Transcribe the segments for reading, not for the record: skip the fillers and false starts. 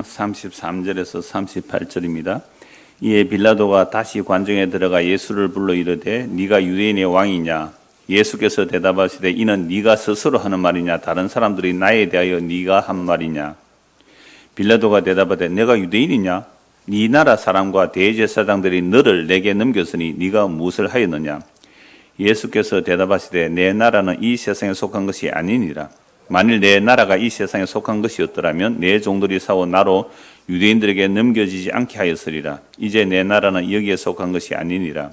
33절에서 38절입니다. 이에 빌라도가 다시 관정에 들어가 예수를 불러 이르되 네가 유대인의 왕이냐? 예수께서 대답하시되 이는 네가 스스로 하는 말이냐? 다른 사람들이 나에 대하여 네가 한 말이냐? 빌라도가 대답하되 내가 유대인이냐? 네 나라 사람과 대제사장들이 너를 내게 넘겼으니 네가 무엇을 하였느냐? 예수께서 대답하시되 내 나라는 이 세상에 속한 것이 아니니라. 만일 내 나라가 이 세상에 속한 것이었더라면 내 종들이 싸워 나로 유대인들에게 넘겨지지 않게 하였으리라. 이제 내 나라는 여기에 속한 것이 아니니라.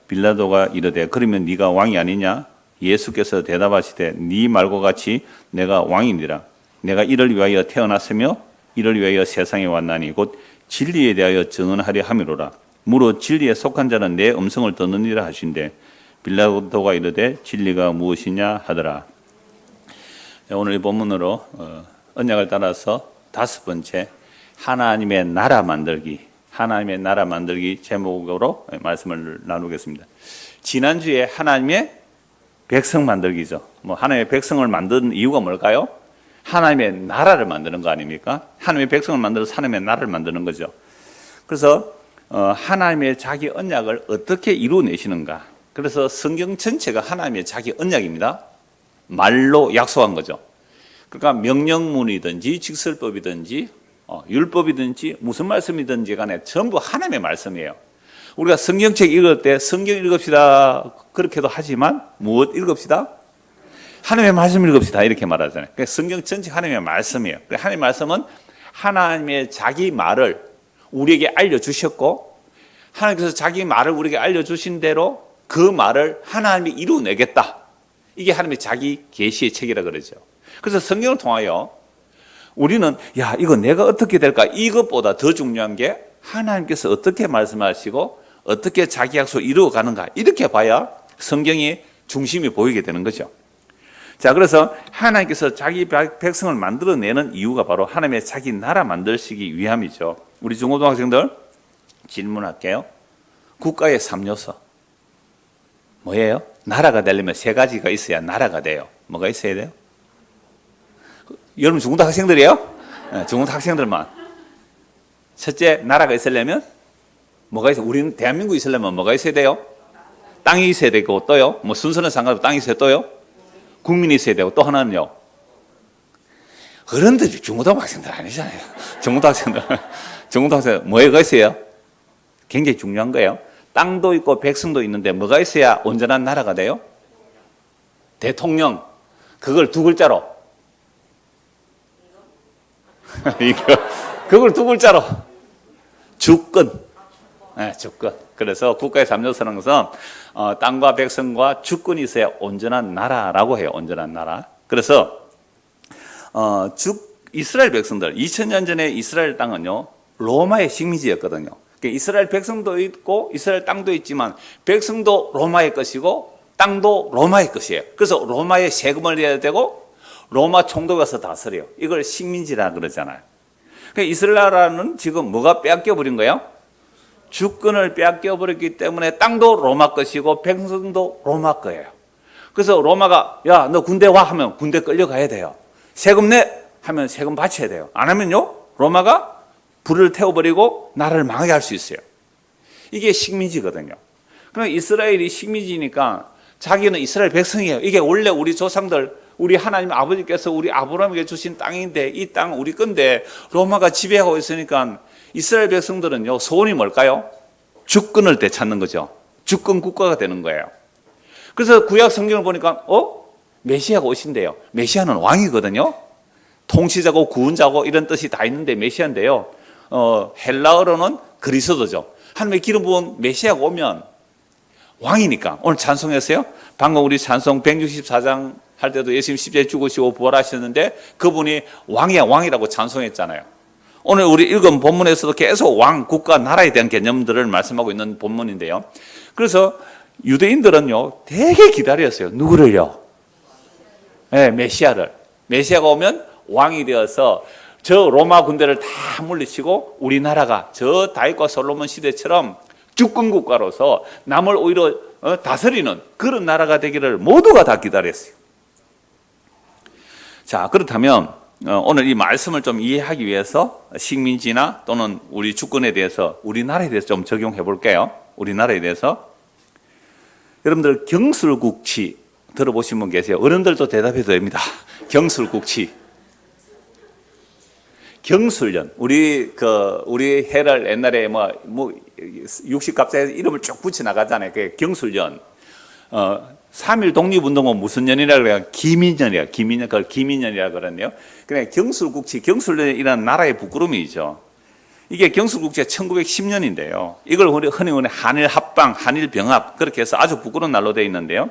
빌라도가 이르되 그러면 네가 왕이 아니냐? 예수께서 대답하시되 네 말과 같이 내가 왕이니라. 내가 이를 위하여 태어났으며 이를 위하여 세상에 왔나니 곧 진리에 대하여 증언하려 함이로라. 무릇 진리에 속한 자는 내 음성을 듣느니라 하신대 빌라도가 이르되 진리가 무엇이냐 하더라. 오늘 이 본문으로 언약을 따라서 5번째 하나님의 나라 만들기, 하나님의 나라 만들기 제목으로 말씀을 나누겠습니다. 지난주에 하나님의 백성 만들기죠. 하나님의 백성을 만든 이유가 뭘까요? 하나님의 나라를 만드는 거 아닙니까? 하나님의 백성을 만들어서 하나님의 나라를 만드는 거죠. 그래서 하나님의 자기 언약을 어떻게 이루어내시는가? 그래서 성경 전체가 하나님의 자기 언약입니다. 말로 약속한 거죠. 그러니까 명령문이든지 직설법이든지 율법이든지 무슨 말씀이든지 간에 전부 하나님의 말씀이에요. 우리가 성경책 읽을 때 성경 읽읍시다 그렇게도 하지만 무엇 읽읍시다? 하나님의 말씀 읽읍시다 이렇게 말하잖아요. 그러니까 성경 전체 하나님의 말씀이에요. 하나님의 말씀은 하나님의 자기 말을 우리에게 알려주셨고 하나님께서 자기 말을 우리에게 알려주신 대로 그 말을 하나님이 이루어내겠다. 이게 하나님의 자기 계시의 책이라 그러죠. 그래서 성경을 통하여 우리는 이거 내가 어떻게 될까? 이것보다 더 중요한 게 하나님께서 어떻게 말씀하시고 어떻게 자기 약속을 이루어가는가? 이렇게 봐야 성경이 중심이 보이게 되는 거죠. 자, 그래서 하나님께서 자기 백성을 만들어내는 이유가 바로 하나님의 자기 나라 만드시기 위함이죠. 우리 중고등학생들 질문할게요. 국가의 3요소 뭐예요? 나라가 되려면 3가지가 있어야 나라가 돼요. 뭐가 있어야 돼요? 여러분 중고등 학생들이에요? 네, 중고등 학생들만. 첫째, 나라가 있으려면 뭐가 있어요? 우리는 대한민국이 있으려면 뭐가 있어야 돼요? 땅이 있어야 되고 또요? 순서는 상관없고 땅이 있어야 또요? 국민이 있어야 되고 또 하나는요? 어른들이 중고등 학생들 아니잖아요. 중고등 학생들 뭐가 있어요? 굉장히 중요한 거예요. 땅도 있고 백성도 있는데 뭐가 있어야 온전한 나라가 돼요? 대통령. 그걸 2글자로. 그걸 2글자로. 주권. 네, 주권. 그래서 국가의 3요소는 것은 땅과 백성과 주권이 있어야 온전한 나라라고 해요. 온전한 나라. 그래서 이스라엘 백성들 2000년 전에 이스라엘 땅은요 로마의 식민지였거든요. 이스라엘 백성도 있고 이스라엘 땅도 있지만 백성도 로마의 것이고 땅도 로마의 것이에요. 그래서 로마에 세금을 내야 되고 로마 총독이 가서 다스려요. 이걸 식민지라 그러잖아요. 그러니까 이스라엘 나라는 지금 뭐가 빼앗겨버린 거예요? 주권을 빼앗겨버렸기 때문에 땅도 로마 것이고 백성도 로마 거예요. 그래서 로마가 너 군대 와 하면 군대 끌려가야 돼요. 세금 내 하면 세금 바쳐야 돼요. 안 하면요 로마가 불을 태워버리고 나라를 망하게 할 수 있어요. 이게 식민지거든요. 그럼 이스라엘이 식민지니까 자기는 이스라엘 백성이에요. 이게 원래 우리 조상들, 우리 하나님 아버지께서 우리 아브라함에게 주신 땅인데 이 땅 우리 건데 로마가 지배하고 있으니까 이스라엘 백성들은요 소원이 뭘까요? 주권을 되찾는 거죠. 주권 국가가 되는 거예요. 그래서 구약 성경을 보니까 메시아가 오신대요. 메시아는 왕이거든요. 통치자고 구원자고 이런 뜻이 다 있는데 메시아인데요. 헬라어로는 그리스도죠. 하나님의 기름 부은 메시아가 오면 왕이니까. 오늘 찬송했어요. 방금 우리 찬송 164장 할 때도 예수님 십자가에 죽으시고 부활하셨는데 그분이 왕이라고 찬송했잖아요. 오늘 우리 읽은 본문에서도 계속 왕, 국가, 나라에 대한 개념들을 말씀하고 있는 본문인데요. 그래서 유대인들은요 되게 기다렸어요. 누구를요? 네, 메시아를. 메시아가 오면 왕이 되어서 저 로마 군대를 다 물리치고 우리나라가 저 다윗과 솔로몬 시대처럼 주권 국가로서 남을 오히려 다스리는 그런 나라가 되기를 모두가 다 기다렸어요. 자, 그렇다면 오늘 이 말씀을 좀 이해하기 위해서 식민지나 또는 우리 주권에 대해서 우리나라에 대해서 좀 적용해 볼게요. 우리나라에 대해서. 여러분들 경술국치 들어보신 분 계세요? 어른들도 대답해도 됩니다. 경술국치. 경술련. 우리 해를 옛날에 60갑자에 이름을 쭉 붙여 나가잖아요. 그게 경술련. 3.1 독립운동은 무슨 년이라 그래요? 기민년이야. 그걸 기민년이라 그러네요. 그냥 경술국치, 경술련이라는 나라의 부끄러움이죠. 이게 경술국치가 1910년인데요. 이걸 흔히 한일 합방, 한일 병합 그렇게 해서 아주 부끄러운 날로 되어 있는데요.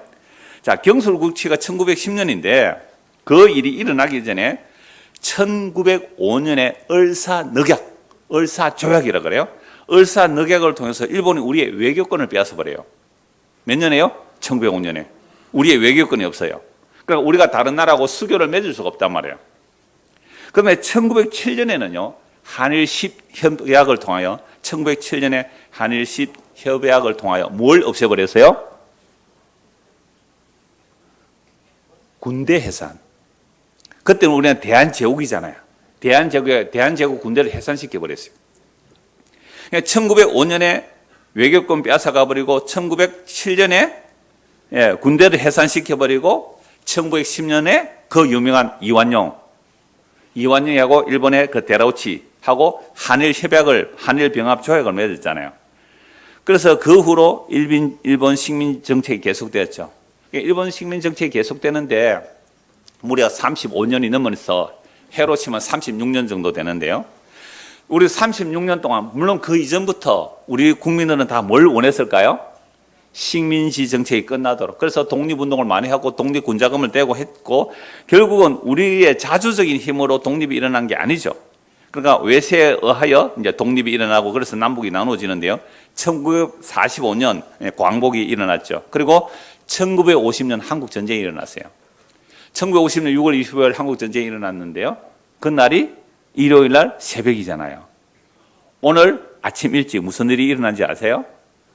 자, 경술국치가 1910년인데 그 일이 일어나기 전에 1905년에 을사조약이라고 그래요. 을사늑약을 통해서 일본이 우리의 외교권을 빼앗아 버려요. 몇 년에요? 1905년에. 우리의 외교권이 없어요. 그러니까 우리가 다른 나라하고 수교를 맺을 수가 없단 말이에요. 그다음에 1907년에는요. 한일십 협약을 통하여 1907년에 한일십 협약을 통하여 뭘 없애버렸어요? 군대 해산. 그때는 우리는 대한제국이잖아요. 대한제국 군대를 해산시켜버렸어요. 1905년에 외교권 빼앗아가버리고 1907년에 군대를 해산시켜버리고 1910년에 그 유명한 이완용하고 일본의 그 데라우치하고 한일 병합 조약을 맺었잖아요. 그래서 그 후로 일본 식민 정책이 계속되었죠. 일본 식민 정책이 계속되는데 무려 35년이 넘어서 해로 치면 36년 정도 되는데요. 우리 36년 동안 물론 그 이전부터 우리 국민들은 다 뭘 원했을까요? 식민지 정책이 끝나도록. 그래서 독립운동을 많이 하고 독립군자금을 대고 했고 결국은 우리의 자주적인 힘으로 독립이 일어난 게 아니죠. 그러니까 외세에 의하여 이제 독립이 일어나고 그래서 남북이 나눠지는데요. 1945년 광복이 일어났죠. 그리고 1950년 한국 전쟁이 일어났어요. 1950년 6월 25일 한국 전쟁이 일어났는데요. 그날이 일요일 날 새벽이잖아요. 오늘 아침 일찍 무슨 일이 일어난지 아세요?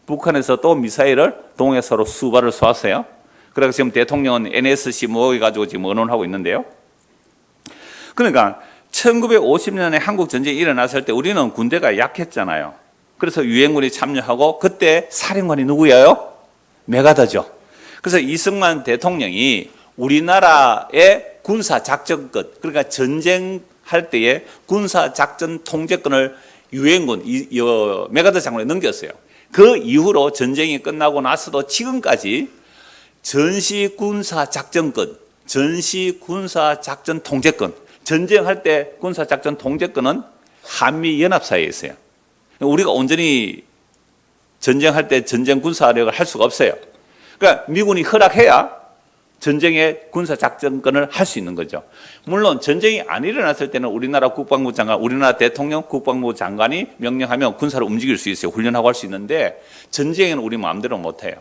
북한에서 또 미사일을 동해서로 수발을 쏘았어요. 그래서 지금 대통령은 NSC 모여가지고 지금 언론하고 있는데요. 그러니까 1950년에 한국 전쟁이 일어났을 때 우리는 군대가 약했잖아요. 그래서 유엔군이 참여하고 그때 사령관이 누구예요? 메가더죠. 그래서 이승만 대통령이 우리나라의 군사작전권, 그러니까 전쟁할 때의 군사작전 통제권을 유엔군, 메가더 장군에 넘겼어요. 그 이후로 전쟁이 끝나고 나서도 지금까지 전시군사작전권, 전시군사작전 통제권, 전쟁할 때 군사작전 통제권은 한미연합사회에 있어요. 우리가 온전히 전쟁할 때 전쟁 군사력을 할 수가 없어요. 그러니까 미군이 허락해야 전쟁의 군사작전권을 할 수 있는 거죠. 물론 전쟁이 안 일어났을 때는 우리나라 국방부 장관, 우리나라 대통령 국방부 장관이 명령하면 군사를 움직일 수 있어요. 훈련하고 할 수 있는데 전쟁에는 우리 마음대로 못해요.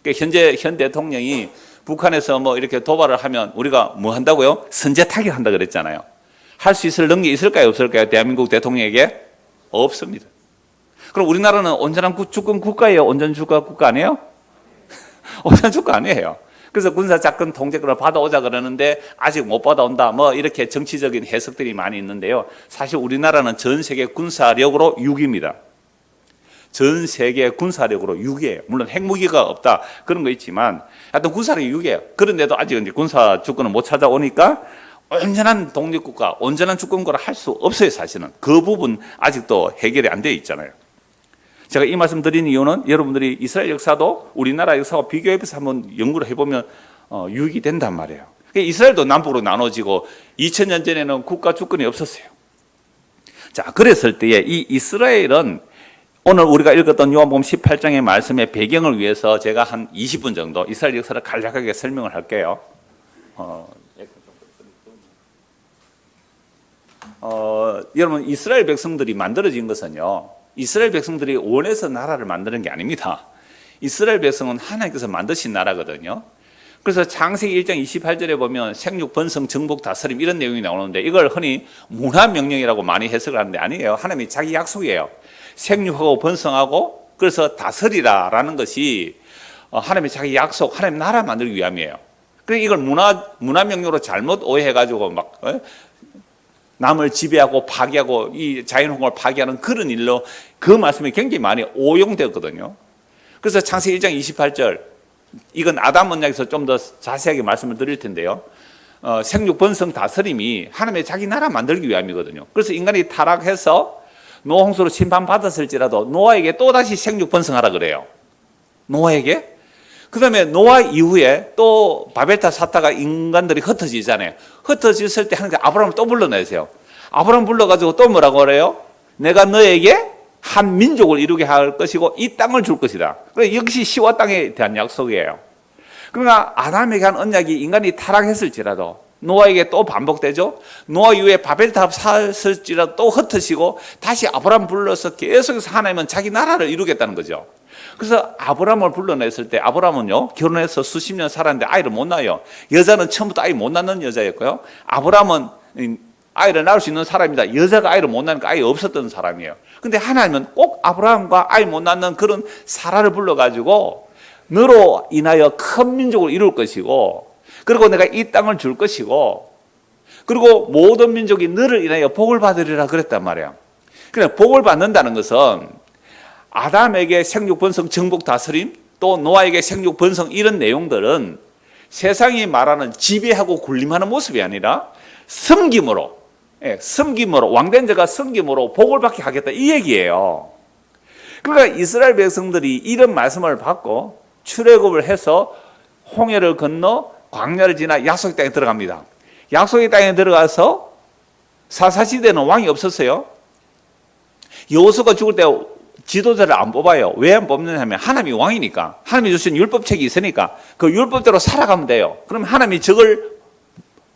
그러니까 현 대통령이 북한에서 뭐 이렇게 도발을 하면 우리가 뭐 한다고요? 선제 타격한다 그랬잖아요. 할 수 있을 능력이 있을까요? 없을까요? 대한민국 대통령에게? 없습니다. 그럼 우리나라는 온전한 주권 국가예요? 온전 주권 국가 아니에요? 온전 주권 아니에요. 그래서 군사작전 통제권을 받아오자 그러는데 아직 못 받아온다. 뭐 이렇게 정치적인 해석들이 많이 있는데요. 사실 우리나라는 전 세계 군사력으로 6위입니다. 전 세계 군사력으로 6위예요. 물론 핵무기가 없다 그런 거 있지만 하여튼 군사력이 6위예요. 그런데도 아직 이제 군사 주권을 못 찾아오니까 온전한 독립국가, 온전한 주권국가를 할 수 없어요. 사실은 그 부분 아직도 해결이 안 되어 있잖아요. 제가 이 말씀 드린 이유는 여러분들이 이스라엘 역사도 우리나라 역사와 비교해서 한번 연구를 해보면 유익이 된단 말이에요. 이스라엘도 남북으로 나눠지고 2000년 전에는 국가 주권이 없었어요. 자, 그랬을 때에 이 이스라엘은 오늘 우리가 읽었던 요한복음 18장의 말씀의 배경을 위해서 제가 한 20분 정도 이스라엘 역사를 간략하게 설명을 할게요. 여러분 이스라엘 백성들이 만들어진 것은요. 이스라엘 백성들이 원해서 나라를 만드는 게 아닙니다. 이스라엘 백성은 하나님께서 만드신 나라거든요. 그래서 창세기 1장 28절에 보면 생육, 번성, 정복, 다스림 이런 내용이 나오는데 이걸 흔히 문화명령이라고 많이 해석을 하는데 아니에요. 하나님이 자기 약속이에요. 생육하고 번성하고 그래서 다스리라라는 것이 하나님이 자기 약속, 하나님 나라 만들기 위함이에요. 그러니까 이걸 문화명령으로 잘못 오해해가지고 막 남을 지배하고 파괴하고 이 자연환경을 파괴하는 그런 일로 그 말씀이 굉장히 많이 오용되었거든요. 그래서 창세기 1장 28절, 이건 아담 언약에서 좀 더 자세하게 말씀을 드릴 텐데요. 생육 번성 다스림이 하나님의 자기 나라 만들기 위함이거든요. 그래서 인간이 타락해서 노아 홍수로 심판받았을지라도 노아에게 또다시 생육 번성하라 그래요. 노아에게. 그 다음에 노아 이후에 또 바벨탑 샀다가 인간들이 흩어지잖아요. 흩어졌을 때 하나님께 아브라함을 또 불러내세요. 아브라함 불러가지고 또 뭐라고 그래요? 내가 너에게 한 민족을 이루게 할 것이고 이 땅을 줄 것이다. 그러니까 역시 시와 땅에 대한 약속이에요. 그러나 아담에게 한 언약이 인간이 타락했을지라도 노아에게 또 반복되죠. 노아 이후에 바벨탑 샀을지라도 또 흩어지고 다시 아브라함 불러서 계속해서 하나님은 자기 나라를 이루겠다는 거죠. 그래서 아브라함을 불러냈을 때 아브라함은요, 결혼해서 수십 년 살았는데 아이를 못 낳아요. 여자는 처음부터 아이 못 낳는 여자였고요. 아브라함은 아이를 낳을 수 있는 사람이다. 여자가 아이를 못 낳으니까 아이 없었던 사람이에요. 근데 하나님은 꼭 아브라함과 아이 못 낳는 그런 사라를 불러가지고 너로 인하여 큰 민족을 이룰 것이고, 그리고 내가 이 땅을 줄 것이고, 그리고 모든 민족이 너를 인하여 복을 받으리라 그랬단 말이에요. 그냥 복을 받는다는 것은 아담에게 생육 번성 정복 다스림, 또 노아에게 생육 번성, 이런 내용들은 세상이 말하는 지배하고 군림하는 모습이 아니라 섬김으로, 섬김으로, 왕된 자가 섬김으로 복을 받게 하겠다, 이 얘기예요. 그러니까 이스라엘 백성들이 이런 말씀을 받고 출애굽을 해서 홍해를 건너 광야를 지나 약속의 땅에 들어갑니다. 약속의 땅에 들어가서 사사시대는 왕이 없었어요. 여호수아가 죽을 때 지도자를 안 뽑아요. 왜 안 뽑느냐 하면 하나님이 왕이니까, 하나님이 주신 율법책이 있으니까 그 율법대로 살아가면 돼요. 그럼 하나님이 적을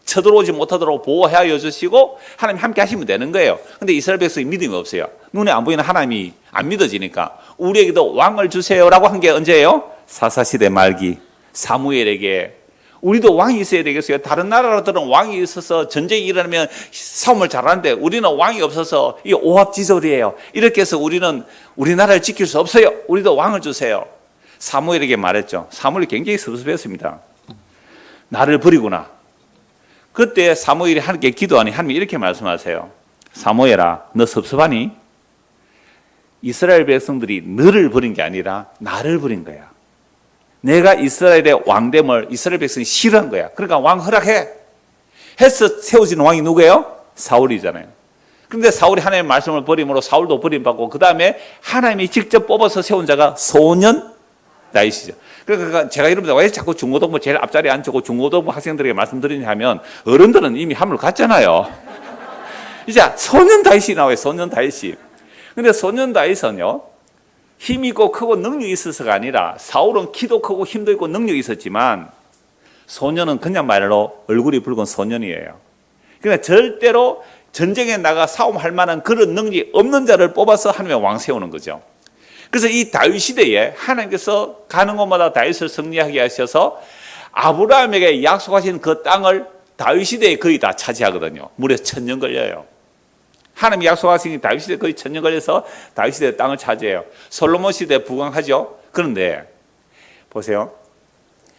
쳐들어오지 못하도록 보호하여 주시고 하나님 함께 하시면 되는 거예요. 근데 이스라엘 백성이 믿음이 없어요. 눈에 안 보이는 하나님이 안 믿어지니까 우리에게도 왕을 주세요라고 한 게 언제예요? 사사시대 말기 사무엘에게. 우리도 왕이 있어야 되겠어요? 다른 나라들은 왕이 있어서 전쟁이 일어나면 싸움을 잘하는데 우리는 왕이 없어서 이 오합지졸이에요. 이렇게 해서 우리는 우리나라를 지킬 수 없어요. 우리도 왕을 주세요. 사무엘에게 말했죠. 사무엘이 굉장히 섭섭했습니다. 나를 버리구나. 그때 사무엘이 하나님께 기도하니 하나님이 이렇게 말씀하세요. 사무엘아, 너 섭섭하니? 이스라엘 백성들이 너를 버린 게 아니라 나를 버린 거야. 내가 이스라엘의 왕됨을 이스라엘 백성이 싫어한 거야. 그러니까 왕 허락해. 해서 세워진 왕이 누구예요? 사울이잖아요. 그런데 사울이 하나님의 말씀을 버림으로 사울도 버림받고, 그 다음에 하나님이 직접 뽑아서 세운 자가 소년 다윗이죠. 그러니까 제가 이러면서 왜 자꾸 중고등부 제일 앞자리에 앉고 중고등부 학생들에게 말씀드리냐 하면 어른들은 이미 함을 갔잖아요. 이제 소년 다윗이 나와요. 소년 다윗이. 근데 소년 다윗은요, 힘이 있고 크고 능력이 있어서가 아니라, 사울은 키도 크고 힘도 있고 능력이 있었지만 소년은 그냥 말로 얼굴이 붉은 소년이에요. 그러니까 절대로 전쟁에 나가 싸움할 만한 그런 능력이 없는 자를 뽑아서 하나님의 왕 세우는 거죠. 그래서 이 다윗 시대에 하나님께서 가는 곳마다 다윗을 승리하게 하셔서 아브라함에게 약속하신 그 땅을 다윗 시대에 거의 다 차지하거든요. 무려 1000년 걸려요. 하나님이 약속하신 다윗 시대에 거의 1000년 걸려서 다윗 시대의 땅을 차지해요. 솔로몬 시대에 부강하죠. 그런데 보세요.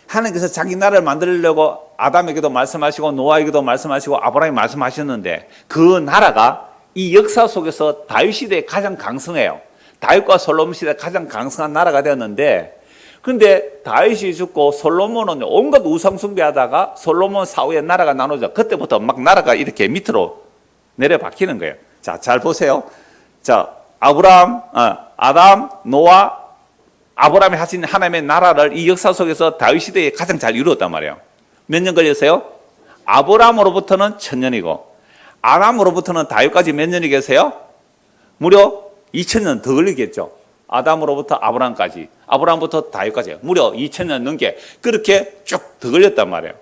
하나님께서 자기 나라를 만들려고 아담에게도 말씀하시고 노아에게도 말씀하시고 아브라함이 말씀하셨는데 그 나라가 이 역사 속에서 다윗 시대에 가장 강성해요. 다윗과 솔로몬 시대에 가장 강성한 나라가 되었는데, 그런데 다윗이 죽고 솔로몬은 온갖 우상 숭배하다가 솔로몬 사후에 나라가 나누죠. 그때부터 막 나라가 이렇게 밑으로 내려 박히는 거예요. 자, 잘 보세요. 자, 아담, 노아, 아브라함이 하신 하나님의 나라를 이 역사 속에서 다윗 시대에 가장 잘 이루었단 말이에요. 몇 년 걸렸어요? 아브라함으로부터는 1000년이고 아담으로부터는 다윗까지 몇 년이 계세요? 무려 2000년 더 걸리겠죠. 아담으로부터 아브라함까지, 아브라함부터 다윗까지 무려 2000년 넘게 그렇게 쭉 더 걸렸단 말이에요.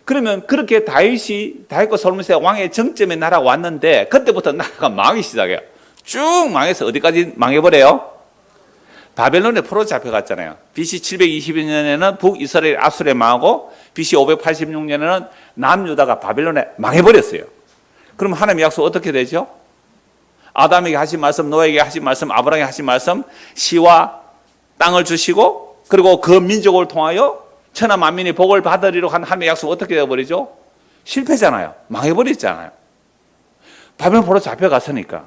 그러면 그렇게 다윗과 솔로몬 시대 왕의 정점에 나라가 왔는데 그때부터 나라가 망하기 시작해요. 쭉 망해서 어디까지 망해버려요? 바벨론에 포로 잡혀갔잖아요. BC 722년에는 북이스라엘 아수르에 망하고 BC 586년에는 남유다가 바벨론에 망해버렸어요. 그럼 하나님의 약속 어떻게 되죠? 아담에게 하신 말씀, 노아에게 하신 말씀, 아브라함에게 하신 말씀, 시와 땅을 주시고 그리고 그 민족을 통하여 천하 만민이 복을 받으리로 한 하나님의 약속 어떻게 되어버리죠? 실패잖아요. 망해버렸잖아요. 바벨론 포로 잡혀갔으니까.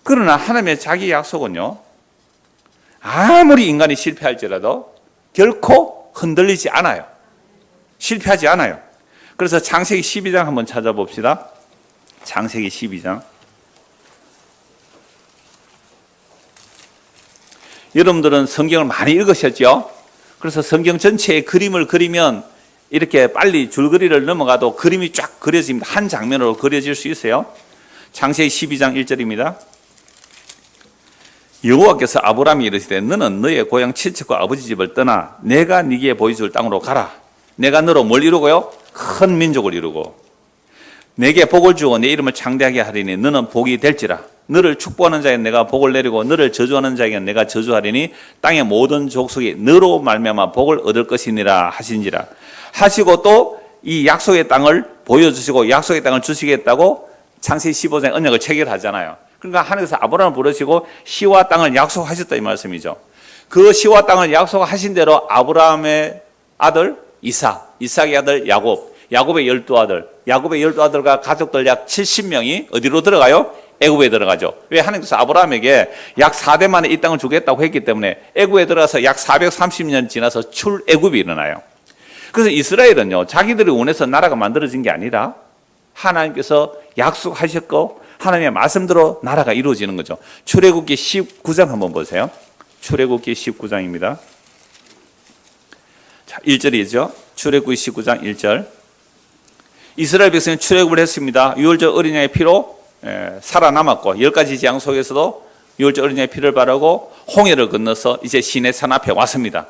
그러나 하나님의 자기 약속은요, 아무리 인간이 실패할지라도 결코 흔들리지 않아요. 실패하지 않아요. 그래서 창세기 12장 한번 찾아봅시다. 창세기 12장. 여러분들은 성경을 많이 읽으셨죠? 그래서 성경 전체의 그림을 그리면 이렇게 빨리 줄거리를 넘어가도 그림이 쫙 그려집니다. 한 장면으로 그려질 수 있어요. 창세기 12장 1절입니다. 여호와께서 아브라함이 이르시되 너는 너의 고향 친척과 아버지 집을 떠나 내가 네게 보여줄 땅으로 가라. 내가 너로 뭘 이루고요? 큰 민족을 이루고 내게 복을 주고 내 이름을 창대하게 하리니 너는 복이 될지라. 너를 축복하는 자에게 내가 복을 내리고 너를 저주하는 자에게 내가 저주하리니 땅의 모든 족속이 너로 말미암아 복을 얻을 것이니라 하신지라. 하시고 또 이 약속의 땅을 보여주시고 약속의 땅을 주시겠다고 창세기 15장에 언약을 체결하잖아요. 그러니까 하나님께서 아브라함을 부르시고 시와 땅을 약속하셨다 이 말씀이죠. 그 시와 땅을 약속하신 대로 아브라함의 아들 이삭의 아들 야곱의 12아들, 야곱의 12아들과 가족들 약 70명이 어디로 들어가요? 애굽에 들어가죠. 왜? 하나님께서 아브라함에게 약 4대 만에 이 땅을 주겠다고 했기 때문에 애굽에 들어가서 약 430년 지나서 출애굽이 일어나요. 그래서 이스라엘은요, 자기들이 원해서 나라가 만들어진 게 아니라 하나님께서 약속하셨고 하나님의 말씀대로 나라가 이루어지는 거죠. 출애굽기 19장 한번 보세요. 출애굽기 19장입니다. 자, 1절이죠. 출애굽기 19장 1절. 이스라엘 백성이 출애굽을 했습니다. 유월절 어린양의 피로 살아남았고 10가지 재앙 속에서도 유월절 어린양의 피를 바르고 홍해를 건너서 이제 시내산 앞에 왔습니다.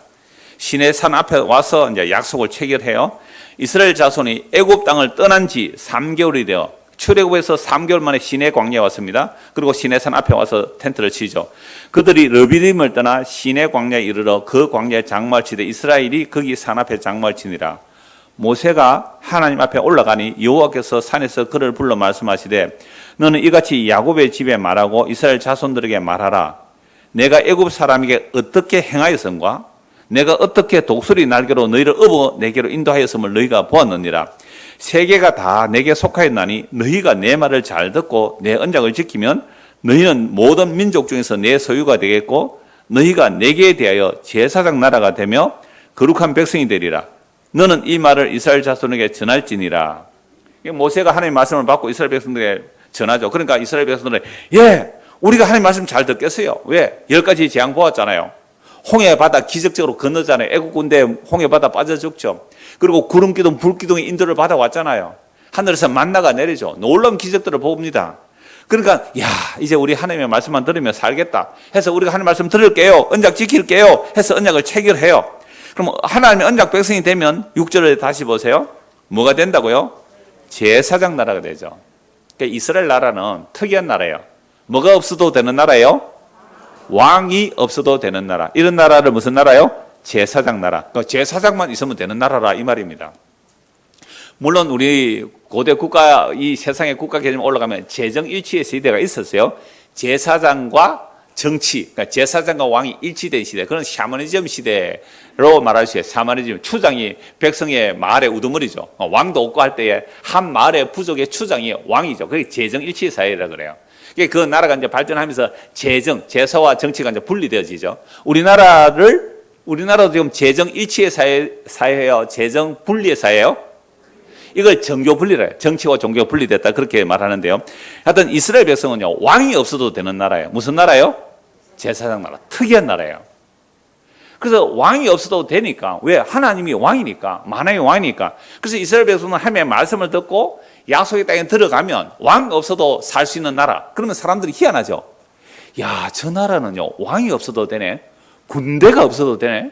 시내산 앞에 와서 이제 약속을 체결해요. 이스라엘 자손이 애굽 땅을 떠난 지 3개월이 되어 출애굽에서 3개월 만에 시내 광야에 왔습니다. 그리고 시내산 앞에 와서 텐트를 치죠. 그들이 르비딤을 떠나 시내 광야에 이르러 그 광야에 장막을 치되 이스라엘이 거기 산 앞에 장막을 치니라. 모세가 하나님 앞에 올라가니 여호와께서 산에서 그를 불러 말씀하시되 너는 이같이 야곱의 집에 말하고 이스라엘 자손들에게 말하라. 내가 애굽 사람에게 어떻게 행하였음과 내가 어떻게 독수리 날개로 너희를 업어 내게로 인도하였음을 너희가 보았느니라. 세계가 다 내게 속하였나니 너희가 내 말을 잘 듣고 내 언약을 지키면 너희는 모든 민족 중에서 내 소유가 되겠고 너희가 내게 대하여 제사장 나라가 되며 거룩한 백성이 되리라. 너는 이 말을 이스라엘 자손에게 전할지니라. 모세가 하나님의 말씀을 받고 이스라엘 백성들에게 전하죠. 그러니까 이스라엘 백성들은 우리가 하나님 말씀 잘 듣겠어요. 왜? 10가지 재앙 보았잖아요. 홍해 바다 기적적으로 건너잖아요. 애국 군대 홍해 바다 빠져 죽죠. 그리고 구름 기둥, 불 기둥의 인도를 받아왔잖아요. 하늘에서 만나가 내리죠. 놀라운 기적들을 봅니다. 그러니까 이제 우리 하나님의 말씀만 들으면 살겠다 해서 우리가 하나님 말씀 들을게요. 언약 지킬게요 해서 언약을 체결해요. 그럼 하나님의 언약 백성이 되면 6절에 다시 보세요. 뭐가 된다고요? 제사장 나라가 되죠. 그러니까 이스라엘 나라는 특이한 나라예요. 뭐가 없어도 되는 나라예요? 왕이 없어도 되는 나라. 이런 나라를 무슨 나라요? 제사장 나라. 그러니까 제사장만 있으면 되는 나라라 이 말입니다. 물론 우리 고대 국가, 이 세상의 국가 개념 올라가면 재정일치의 시대가 있었어요. 제사장과 정치, 그러니까 제사장과 왕이 일치된 시대, 그런 샤머니즘 시대로 말할 수 있어요. 샤머니즘, 추장이 백성의 마을의 우두머리죠. 왕도 없고 할 때에 한 마을의 부족의 추장이 왕이죠. 그게 재정일치 사회라 그래요. 그 나라가 이제 발전하면서 제사와 정치가 이제 분리되어지죠. 우리나라도 지금 재정일치의 사회예요. 재정 분리의 사회예요. 이걸 정교 분리래. 정치와 종교가 분리됐다 그렇게 말하는데요. 하여튼 이스라엘 백성은요, 왕이 없어도 되는 나라예요. 무슨 나라예요? 제사장 나라. 특이한 나라예요. 그래서 왕이 없어도 되니까, 왜? 하나님이 왕이니까, 만왕의 왕이니까. 그래서 이스라엘 백성은 하나님의 말씀을 듣고 약속의 땅에 들어가면 왕 없어도 살 수 있는 나라. 그러면 사람들이 희한하죠. 저 나라는요, 왕이 없어도 되네. 군대가 없어도 되네.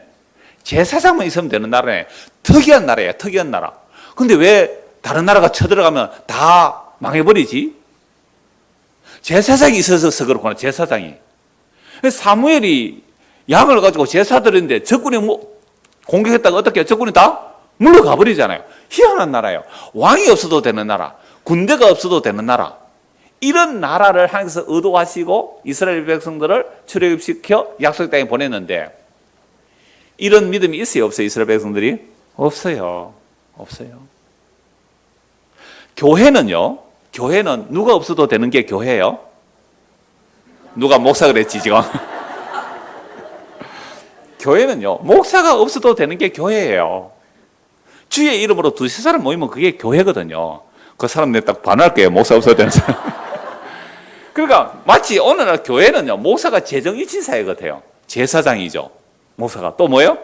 제사장만 있으면 되는 나라네. 특이한 나라예요. 특이한 나라. 근데 왜 다른 나라가 쳐들어가면 다 망해버리지? 제사장이 있어서 그렇구나. 제사장이. 사무엘이 양을 가지고 제사 드렸는데 적군이 공격했다가 어떻게 적군이 다 물러가 버리잖아요. 희한한 나라예요. 왕이 없어도 되는 나라, 군대가 없어도 되는 나라. 이런 나라를 하나님께서 의도하시고 이스라엘 백성들을 출애굽시켜 약속의 땅에 보냈는데, 이런 믿음이 있어요, 없어요? 이스라엘 백성들이? 없어요. 교회는요, 교회는 누가 없어도 되는 게 교회예요? 누가 목사 그랬지 지금? 교회는요, 목사가 없어도 되는 게 교회예요. 주의 이름으로 두세 사람 모이면 그게 교회거든요. 그 사람 내가 딱 반할게요. 목사 없어도 되는 사람. 그러니까 마치 오늘날 교회는요, 목사가 재정이치사회 같아요. 제사장이죠. 목사가 또 뭐예요?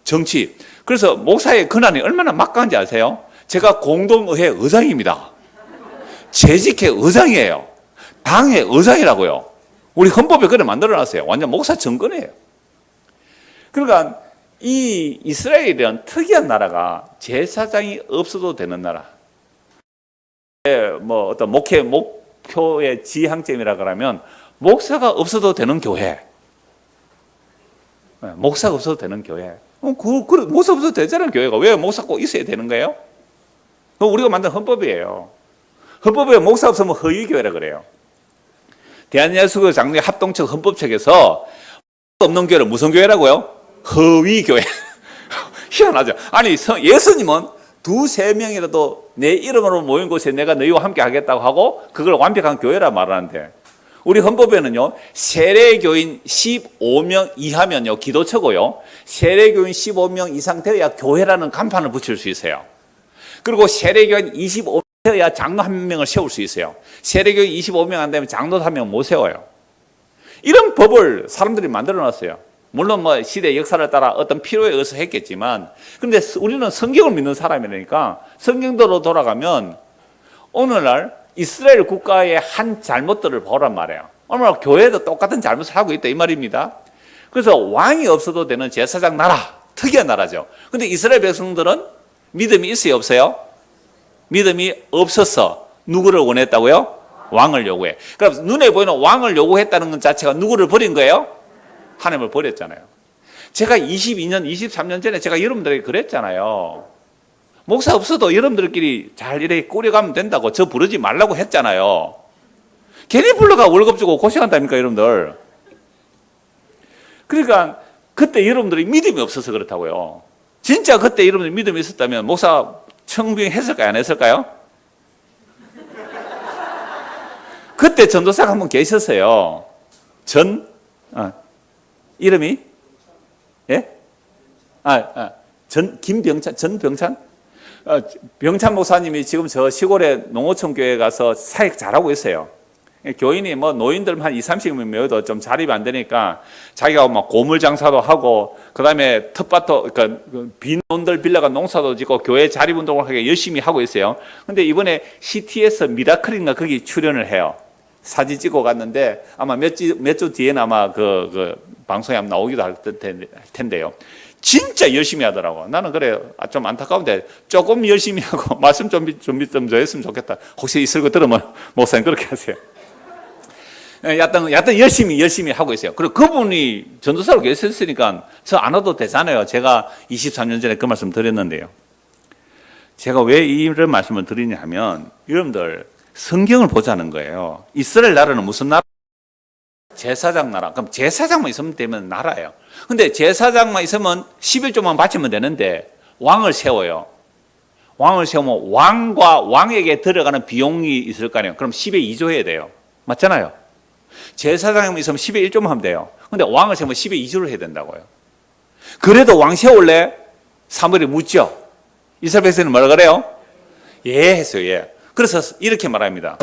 정치. 그래서 목사의 권한이 얼마나 막강한지 아세요? 제가 공동의회 의장입니다. 재직회 의장이에요. 당회 의장이라고요. 우리 헌법에 그래 만들어놨어요. 완전 목사 정권이에요. 그러니까 이 이스라엘이란 특이한 나라가 제사장이 없어도 되는 나라. 뭐 어떤 목표의 지향점이라 그러면 목사가 없어도 되는 교회. 목사가 없어도 되는 교회. 목사 없어도 되잖아요, 교회가. 왜 목사 꼭 있어야 되는 거예요? 우리가 만든 헌법이에요. 헌법에 목사 없으면 허위교회라 그래요. 대한예수교 장로회 합동측 헌법책에서 없는 교회를 무슨 교회라고요? 허위교회. 희한하죠. 아니, 예수님은 두세 명이라도 내 이름으로 모인 곳에 내가 너희와 함께 하겠다고 하고 그걸 완벽한 교회라 말하는데, 우리 헌법에는요, 세례교인 15명 이하면요, 기도처고요, 세례교인 15명 이상 되어야 교회라는 간판을 붙일 수 있어요. 그리고 세례교인 25명 되어야 장로 한 명을 세울 수 있어요. 세례교인 25명 안 되면 장로 한 명 못 세워요. 이런 법을 사람들이 만들어 놨어요. 물론 뭐 시대 역사를 따라 어떤 필요에 의해서 했겠지만, 근데 우리는 성경을 믿는 사람이니까 성경대로 돌아가면 오늘날 이스라엘 국가의 한 잘못들을 보란 말이에요. 오늘날 교회도 똑같은 잘못을 하고 있다 이 말입니다. 그래서 왕이 없어도 되는 제사장 나라, 특이한 나라죠. 근데 이스라엘 백성들은 믿음이 있어요, 없어요? 믿음이 없어서 누구를 원했다고요? 왕을 요구해. 그럼 눈에 보이는 왕을 요구했다는 것 자체가 누구를 버린 거예요? 하나님을 버렸잖아요. 제가 22년, 23년 전에 제가 여러분들에게 그랬잖아요. 목사 없어도 여러분들끼리 잘 이렇게 꾸려가면 된다고, 저 부르지 말라고 했잖아요. 괜히 불러가 월급 주고 고생한다니까, 여러분들. 그러니까 그때 여러분들이 믿음이 없어서 그렇다고요. 진짜 그때 여러분들이 믿음이 있었다면 목사 청빙했을까요? 안 했을까요? 그때 전도사가 한 분 계셨어요. 이름이? 예? 김병찬, 전병찬? 병찬 목사님이 지금 저 시골의 농어촌 교회에 가서 사역 잘하고 있어요. 교인이 뭐 노인들 한 20, 30명 모여도 좀 자립이 안 되니까 자기가 막 고물 장사도 하고, 그 다음에 텃밭도, 그러니까 빈온들 빌려가 농사도 짓고 교회 자립운동을 하게 열심히 하고 있어요. 근데 이번에 CTS 미라클인가 거기 출연을 해요. 사진 찍고 갔는데 아마 몇 주 뒤에는 아마 그 방송에 한번 나오기도 할 텐데요. 진짜 열심히 하더라고. 나는 그래, 좀 안타까운데 조금 열심히 하고 말씀 좀 더 했으면 좋겠다. 혹시 있을 거 들으면 목사님 그렇게 하세요. 여튼 열심히 하고 있어요. 그리고 그분이 전도사로 계셨으니까 저 안 와도 되잖아요. 제가 23년 전에 그 말씀 드렸는데요. 제가 왜 이런 말씀을 드리냐 하면, 여러분들 성경을 보자는 거예요. 이스라엘 나라는 무슨 나라? 제사장 나라. 그럼 제사장만 있으면 되면 나라예요. 근데 제사장만 있으면 11조만 바치면 되는데 왕을 세워요. 왕을 세우면 왕과 왕에게 들어가는 비용이 있을 거 아니에요. 그럼 10의 2조 해야 돼요. 맞잖아요. 제사장만 있으면 10의 1조만 하면 돼요. 근데 왕을 세우면 10의 2조를 해야 된다고요. 그래도 왕 세울래? 사무엘이 묻죠. 이스라엘 백성은 뭐라 그래요? 예 했어요. 예. 그래서 이렇게 말합니다.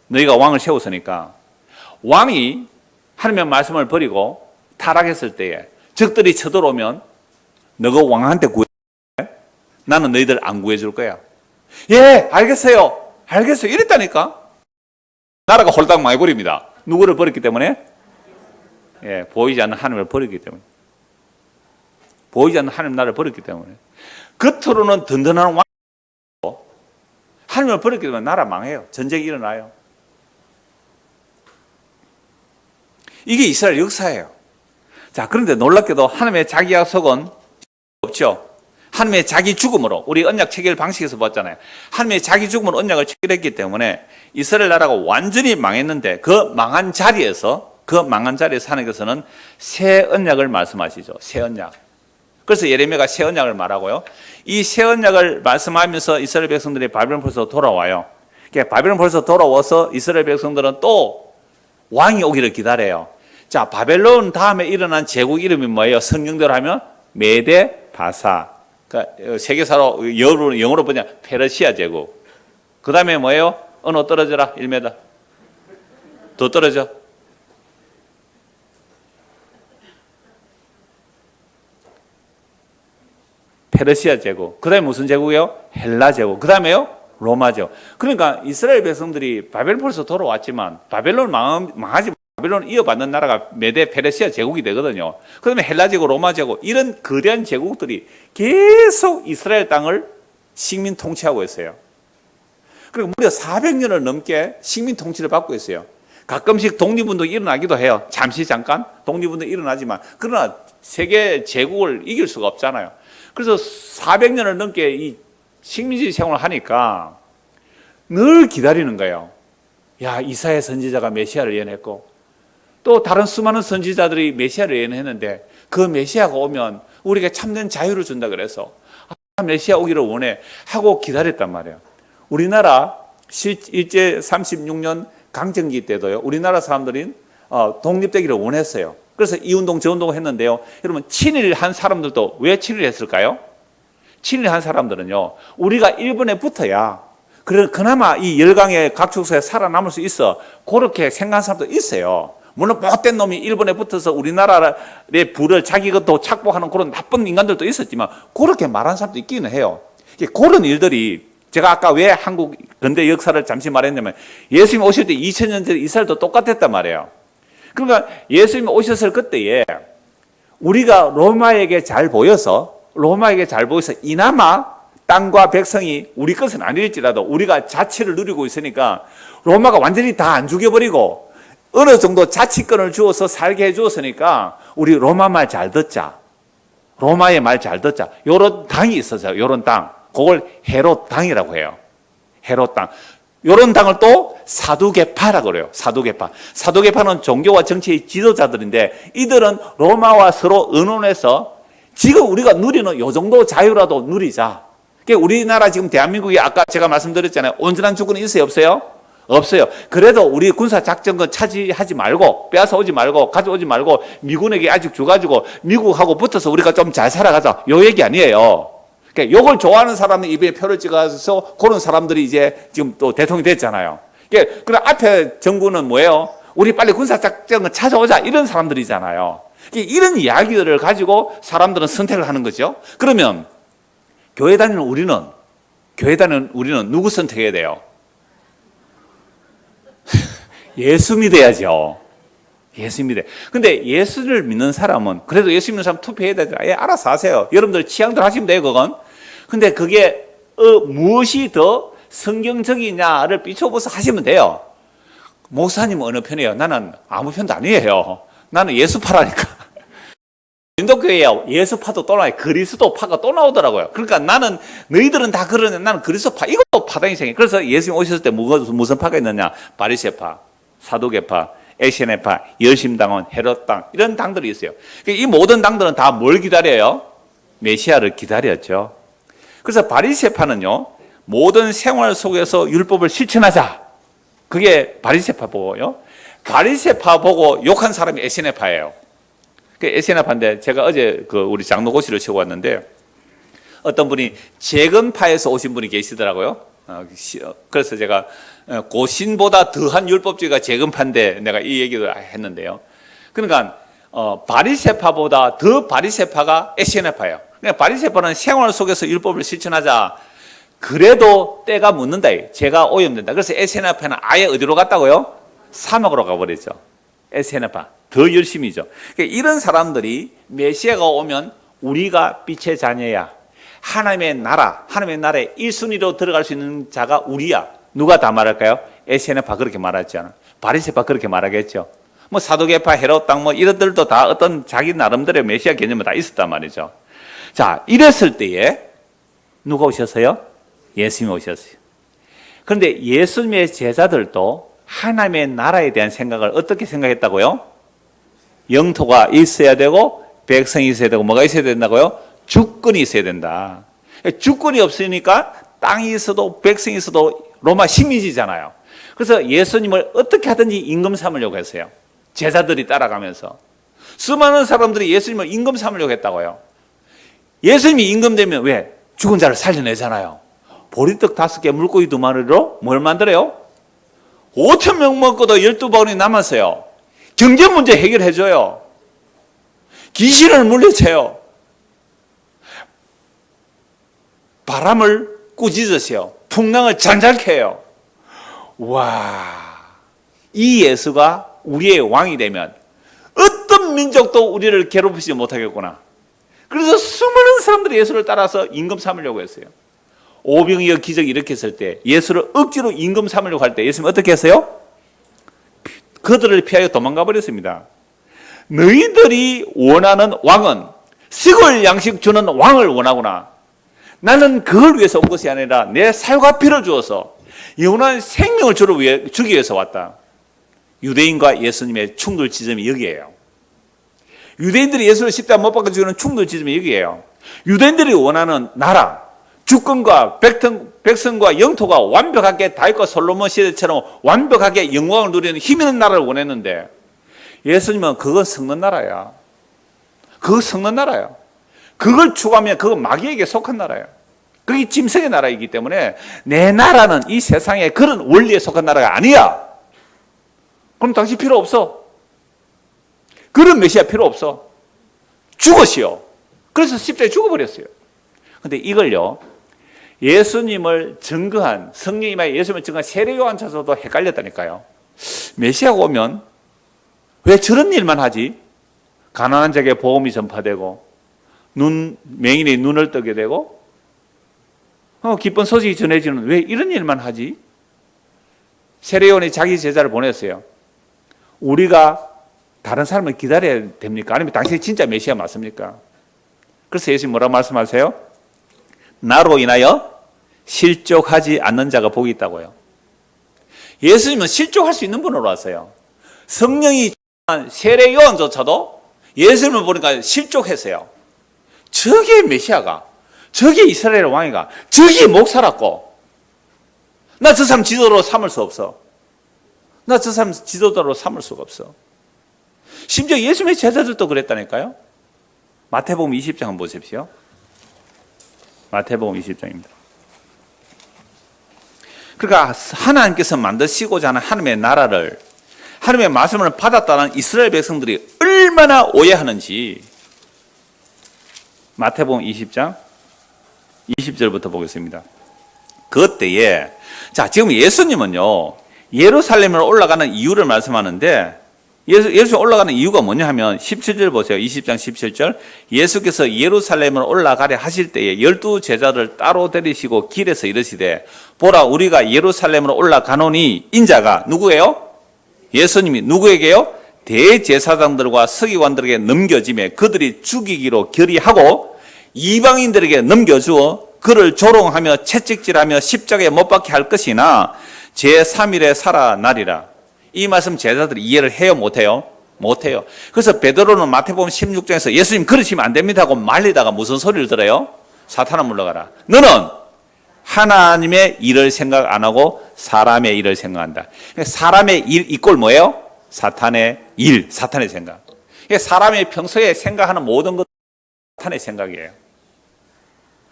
너희가 왕을 세웠으니까, 왕이 하나님의 말씀을 버리고 타락했을 때에 적들이 쳐들어오면 너가 왕한테 구해. 나는 너희들 안 구해줄 거야. 예, 알겠어요. 이랬다니까. 나라가 홀딱 망해버립니다. 누구를 버렸기 때문에? 예, 보이지 않는 하나님을 버렸기 때문에. 보이지 않는 하나님 나라를 버렸기 때문에. 겉으로는 든든한 왕, 하나님을 버렸기 때문에 나라 망해요. 전쟁이 일어나요. 이게 이스라엘 역사예요. 자, 그런데 놀랍게도 하나님의 자기 약속은 없죠. 하나님의 자기 죽음으로, 우리 언약 체결 방식에서 봤잖아요. 하나님의 자기 죽음으로 언약을 체결했기 때문에 이스라엘 나라가 완전히 망했는데, 그 망한 자리에서 하나님께서는 새 언약을 말씀하시죠. 새 언약. 그래서 예레미야가 새 언약을 말하고요. 이 새 언약을 말씀하면서 이스라엘 백성들이 바벨론 벌써 돌아와요. 그러니까 바벨론 벌써 돌아와서 이스라엘 백성들은 또 왕이 오기를 기다려요. 자, 바벨론 다음에 일어난 제국 이름이 뭐예요? 성경대로 하면 메데 바사. 그러니까 세계사로 영어로 보냐? 페르시아 제국. 그 다음에 뭐예요? 어느 떨어져라 1m. 더 떨어져. 페르시아 제국. 그 다음에 무슨 제국이요? 헬라 제국. 그 다음에요? 로마 제국. 그러니까 이스라엘 백성들이 바벨론 벌써 돌아왔지만 바벨론 망하지 바벨론 이어받는 나라가 메데 페르시아 제국이 되거든요. 그 다음에 헬라 제국, 로마 제국 이런 거대한 제국들이 계속 이스라엘 땅을 식민 통치하고 있어요. 그리고 무려 400년을 넘게 식민 통치를 받고 있어요. 가끔씩 독립운동이 일어나기도 해요. 잠깐 독립운동이 일어나지만 그러나 세계 제국을 이길 수가 없잖아요. 그래서 400년을 넘게 이 식민지 생활을 하니까 늘 기다리는 거예요. 야, 이사야 선지자가 메시아를 예언했고 또 다른 수많은 선지자들이 메시아를 예언했는데 그 메시아가 오면 우리에게 참된 자유를 준다 그래서 메시아 오기를 원해 하고 기다렸단 말이에요. 우리나라 일제 36년 강점기 때도요. 우리나라 사람들이 독립되기를 원했어요. 그래서 이 운동 저 운동을 했는데요. 여러분 친일한 사람들도 왜 친일했을까요? 친일한 사람들은요. 우리가 일본에 붙어야 그나마 이 열강의 각축소에 살아남을 수 있어. 그렇게 생각하는 사람도 있어요. 물론 못된 놈이 일본에 붙어서 우리나라의 부를 자기 것도 착복하는 그런 나쁜 인간들도 있었지만 그렇게 말하는 사람도 있기는 해요. 그런 일들이 제가 아까 왜 한국 근대 역사를 잠시 말했냐면 예수님 오실 때 2000년 전에 이스라엘도 똑같았단 말이에요. 그러니까 예수님 오셨을 그때에 우리가 로마에게 잘 보여서 이나마 땅과 백성이 우리 것은 아닐지라도 우리가 자치를 누리고 있으니까 로마가 완전히 다 안 죽여버리고 어느 정도 자치권을 주어서 살게 해주었으니까 우리 로마 말 잘 듣자. 로마의 말 잘 듣자. 요런 당이 있었어요. 요런 땅. 그걸 헤롯 당이라고 해요. 헤롯 땅. 요런 당을 또 사두개파라고 그래요. 사두개파. 사두개파는 종교와 정치의 지도자들인데 이들은 로마와 서로 의논해서 지금 우리가 누리는 요 정도 자유라도 누리자. 그러니까 우리나라 지금 대한민국이 아까 제가 말씀드렸잖아요. 온전한 주권이 있어요? 없어요? 없어요. 그래도 우리 군사작전권 차지하지 말고 빼앗아 오지 말고 가져오지 말고 미군에게 아직 줘가지고 미국하고 붙어서 우리가 좀 잘 살아가자. 요 얘기 아니에요. 그러니까 요걸 좋아하는 사람은 입에 표를 찍어서 그런 사람들이 이제 지금 또 대통령이 됐잖아요. 그러니까 그럼 앞에 정부는 뭐예요? 우리 빨리 군사작전권 찾아오자 이런 사람들이잖아요. 그러니까 이런 이야기들을 가지고 사람들은 선택을 하는 거죠. 그러면 교회 다니는 우리는 누구 선택해야 돼요? 예수 믿어야죠. 예수 믿어요. 근데 예수를 믿는 사람은 그래도 예수 믿는 사람 투표해야 되잖아요. 예, 알아서 하세요. 여러분들 취향대로 하시면 돼요, 그건. 근데 그게 무엇이 더 성경적이냐를 비춰보서 하시면 돼요. 목사님은 어느 편이에요? 나는 아무 편도 아니에요. 나는 예수파라니까. 인도교회에 예수파도 또 나와요. 그리스도파가 또 나오더라고요. 그러니까 나는 너희들은 다 그러냐. 나는 그리스도파. 이것도 파당이 생겨요. 그래서 예수님 오셨을 때 무슨 파가 있느냐. 바리새파, 사두개파, 에세네파, 열심당원, 헤롯당 이런 당들이 있어요. 이 모든 당들은 다 뭘 기다려요? 메시아를 기다렸죠. 그래서 바리새파는요. 모든 생활 속에서 율법을 실천하자. 그게 바리새파 보고요. 바리새파 보고 욕한 사람이 에세네파예요. 에세나파인데 제가 어제 우리 장로고시를 치고 왔는데 어떤 분이 재건파에서 오신 분이 계시더라고요. 그래서 제가 고신보다 더한 율법주의가 재건파인데 내가 이 얘기를 했는데요. 그러니까 바리새파보다 더 바리새파가 에세나파예요. 그러니까 바리새파는 생활 속에서 율법을 실천하자. 그래도 때가 묻는다. 죄가 오염된다. 그래서 에세나파는 아예 어디로 갔다고요? 사막으로 가버렸죠. 에세나파. 더 열심히죠. 그러니까 이런 사람들이 메시아가 오면 우리가 빛의 자녀야. 하나님의 나라의 1순위로 들어갈 수 있는 자가 우리야. 누가 다 말할까요? 에세네파 그렇게 말하잖아. 바리새파 그렇게 말하겠죠. 뭐 사두개파, 헤롯당 뭐 이런들도 다 어떤 자기 나름대로의 메시아 개념은 다 있었단 말이죠. 자, 이랬을 때에 누가 오셨어요? 예수님이 오셨어요. 그런데 예수님의 제자들도 하나님의 나라에 대한 생각을 어떻게 생각했다고요? 영토가 있어야 되고 백성이 있어야 되고 뭐가 있어야 된다고요? 주권이 있어야 된다. 주권이 없으니까 땅이 있어도 백성이 있어도 로마 식민지잖아요. 그래서 예수님을 어떻게 하든지 임금 삼으려고 했어요. 제자들이 따라가면서. 수많은 사람들이 예수님을 임금 삼으려고 했다고요. 예수님이 임금 되면 왜? 죽은 자를 살려내잖아요. 보리떡 5개, 물고기 2마리로 뭘 만들어요? 5,000명 먹고도 12바구니 남았어요. 경제 문제 해결해줘요. 귀신을 물리쳐요. 바람을 꾸짖으세요. 풍랑을 잔잔케 해요. 와, 이 예수가 우리의 왕이 되면 어떤 민족도 우리를 괴롭히지 못하겠구나. 그래서 수많은 사람들이 예수를 따라서 임금 삼으려고 했어요. 오병이어 기적 일으켰을 때 예수를 억지로 임금 삼으려고 할 때 예수님은 어떻게 했어요? 그들을 피하여 도망가 버렸습니다. 너희들이 원하는 왕은 썩을 양식 주는 왕을 원하구나. 나는 그걸 위해서 온 것이 아니라 내 살과 피를 주어서 영원한 생명을 주기 위해서 왔다. 유대인과 예수님의 충돌 지점이 여기에요. 유대인들이 예수를 십자가 못 박아 죽이는 충돌 지점이 여기에요. 유대인들이 원하는 나라, 주권과 백성과 영토가 완벽하게 다윗과 솔로몬 시대처럼 완벽하게 영광을 누리는 힘 있는 나라를 원했는데 예수님은 그건 썩는 나라야. 그거 썩는 나라야. 그걸 추구하면 그건 마귀에게 속한 나라야. 그게 짐승의 나라이기 때문에 내 나라는 이 세상에 그런 원리에 속한 나라가 아니야. 그럼 당신 필요 없어. 그런 메시아 필요 없어. 죽으시오. 그래서 십자가에 죽어버렸어요. 근데 이걸요, 예수님을 증거한, 성령님의 예수님을 증거한 세례 요한조차도 헷갈렸다니까요. 메시아가 오면 왜 저런 일만 하지? 가난한 자에게 복음이 전파되고 맹인이 눈을 뜨게 되고 기쁜 소식이 전해지는 왜 이런 일만 하지? 세례 요한이 자기 제자를 보냈어요. 우리가 다른 사람을 기다려야 됩니까? 아니면 당신이 진짜 메시아 맞습니까? 그래서 예수님 뭐라고 말씀하세요? 나로 인하여 실족하지 않는 자가 복이 있다고요. 예수님은 실족할 수 있는 분으로 왔어요. 성령이 세례 요한조차도 예수님을 보니까 실족했어요. 저게 메시아가, 저게 이스라엘 왕이가, 저게 목사라고. 나 저 사람 지도자로 삼을 수 없어. 나 저 사람 지도자로 삼을 수가 없어. 심지어 예수님의 제자들도 그랬다니까요. 마태복음 20장 한번 보십시오. 마태복음 20장입니다. 그러니까 하나님께서 만드시고자 하는 하나님의 나라를, 하나님의 말씀을 받았다는 이스라엘 백성들이 얼마나 오해하는지 마태복음 20장 20절부터 보겠습니다. 그때에, 자, 지금 예수님은요, 예루살렘으로 올라가는 이유를 말씀하는데, 예수님 올라가는 이유가 뭐냐 하면 17절 보세요. 20장 17절. 예수께서 예루살렘으로 올라가려 하실 때에 12 제자를 따로 데리시고 길에서 이르시되, 보라, 우리가 예루살렘으로 올라가노니, 인자가 누구예요? 예수님이 누구에게요? 대제사장들과 서기관들에게 넘겨지매 그들이 죽이기로 결의하고 이방인들에게 넘겨주어 그를 조롱하며 채찍질하며 십자가에 못 박게 할 것이나 제3일에 살아나리라. 이 말씀 제자들이 이해를 해요, 못해요? 못해요. 그래서 베드로는 마태복음 16장에서 예수님 그러시면 안 됩니다 하고 말리다가 무슨 소리를 들어요? 사탄아 물러가라. 너는 하나님의 일을 생각 안 하고 사람의 일을 생각한다. 사람의 일 이꼴 뭐예요? 사탄의 일, 사탄의 생각. 사람이 평소에 생각하는 모든 것 사탄의 생각이에요.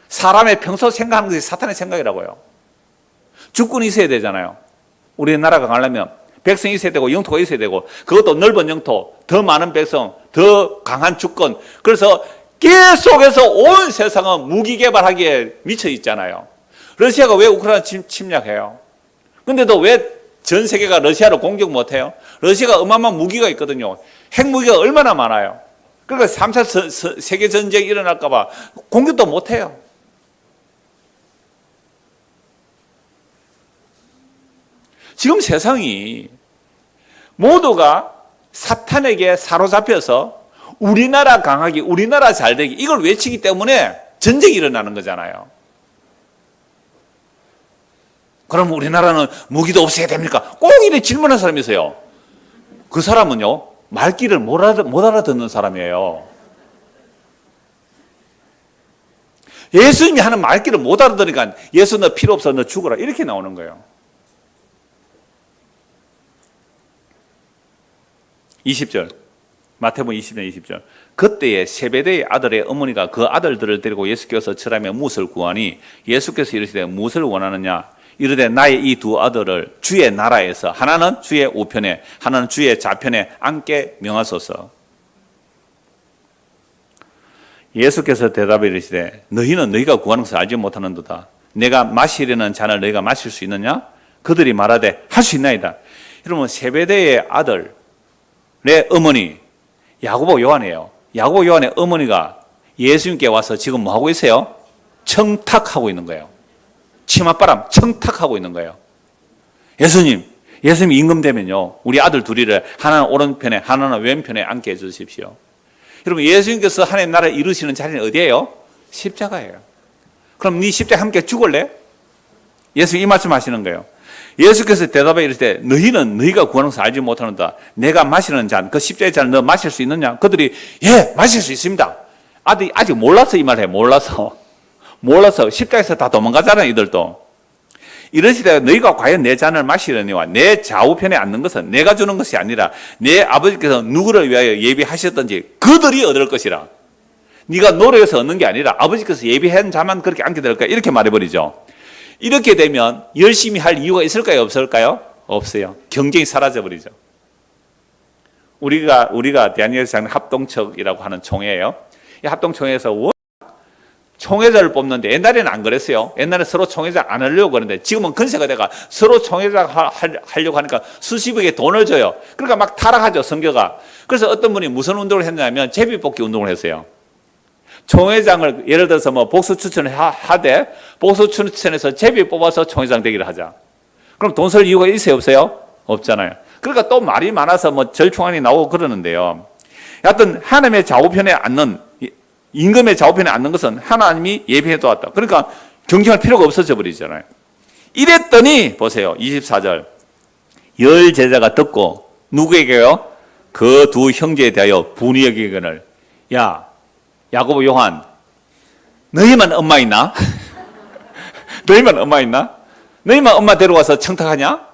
사람의 평소 생각하는 것이 사탄의 생각이라고요. 주권이 있어야 되잖아요. 우리나라가 가려면 백성이 있어야 되고 영토가 있어야 되고, 그것도 넓은 영토, 더 많은 백성, 더 강한 주권. 그래서 계속해서 온 세상은 무기 개발하기에 미쳐 있잖아요. 러시아가 왜 우크라이나 침략해요? 근데도 왜 전 세계가 러시아를 공격 못해요? 러시아가 어마어마한 무기가 있거든요. 핵무기가 얼마나 많아요. 그러니까 3차 세계전쟁이 일어날까 봐 공격도 못해요. 지금 세상이 모두가 사탄에게 사로잡혀서 우리나라 강하기, 우리나라 잘되기, 이걸 외치기 때문에 전쟁이 일어나는 거잖아요. 그럼 우리나라는 무기도 없애야 됩니까? 꼭 이렇게 질문한 사람이 있어요. 그 사람은요, 말귀를 못 알아듣는 사람이에요. 예수님이 하는 말귀를 못 알아들으니까 예수 너 필요 없어, 너 죽어라, 이렇게 나오는 거예요. 20절, 마태복음 20장 20절. 그때에 세베대의 아들의 어머니가 그 아들들을 데리고 예수께서 절하며 무엇을 구하니 예수께서 이르시되 무엇을 원하느냐 이르되 나의 이 두 아들을 주의 나라에서 하나는 주의 우편에 하나는 주의 좌편에 앉게 명하소서. 예수께서 대답해 이르시되 너희는 너희가 구하는 것을 알지 못하는도다. 내가 마시려는 잔을 너희가 마실 수 있느냐? 그들이 말하되 할 수 있나이다. 여러분, 세베대의 아들의 어머니 야고보 요한이에요. 야고보 요한의 어머니가 예수님께 와서 지금 뭐 하고 있어요? 청탁하고 있는 거예요. 치맛바람 청탁하고 있는 거예요. 예수님 임금되면요, 우리 아들 둘이를 하나는 오른편에 하나는 왼편에 앉게 해주십시오. 여러분, 예수님께서 하나님 나라를 이루시는 자리는 어디예요? 십자가예요. 그럼 네 십자가에 함께 죽을래? 예수님 이 말씀 하시는 거예요. 예수께서 대답해 이르시되 너희는 너희가 구하는 것을 알지 못하는다. 내가 마시는 잔, 그 십자가의 잔을 너 마실 수 있느냐? 그들이 예, 마실 수 있습니다. 아직 몰라서 이 말을 해. 몰라서 십자가에서 다 도망가잖아요, 이들도. 이러시되 너희가 과연 내 잔을 마시려니와 내 좌우편에 앉는 것은 내가 주는 것이 아니라 내 아버지께서 누구를 위하여 예비하셨던지 그들이 얻을 것이라. 네가 노력해서 얻는 게 아니라 아버지께서 예비한 자만 그렇게 앉게 될 거야, 이렇게 말해버리죠. 이렇게 되면 열심히 할 이유가 있을까요, 없을까요? 없어요. 경쟁이 사라져버리죠. 우리가 대한민국에서 하는 합동척이라고 하는 총회예요. 이 합동총회에서 총회장을 뽑는데 옛날에는 안 그랬어요. 옛날에 서로 총회장 안 하려고 그러는데 지금은 건세가 돼가 서로 총회장 하려고 하니까 수십억의 돈을 줘요. 그러니까 막 타락하죠, 선교가. 그래서 어떤 분이 무슨 운동을 했냐면 제비뽑기 운동을 했어요. 총회장을 예를 들어서 뭐 복수 추천을 하되 복수 추천해서 제비 뽑아서 총회장 되기를 하자. 그럼 돈 쓸 이유가 있어요, 없어요? 없잖아요. 그러니까 또 말이 많아서 뭐 절충안이 나오고 그러는데요. 여하튼 하나님의 좌우편에 앉는, 임금의 좌우편에 앉는 것은 하나님이 예비해 두었다. 그러니까 경쟁할 필요가 없어져 버리잖아요. 이랬더니 보세요, 24절. 열 제자가 듣고 누구에게요? 그 두 형제에 대하여 분이 여기거늘, 야 야고보 요한, 너희만 엄마 있나? 너희만 엄마 있나? 너희만 엄마 데려와서 청탁하냐?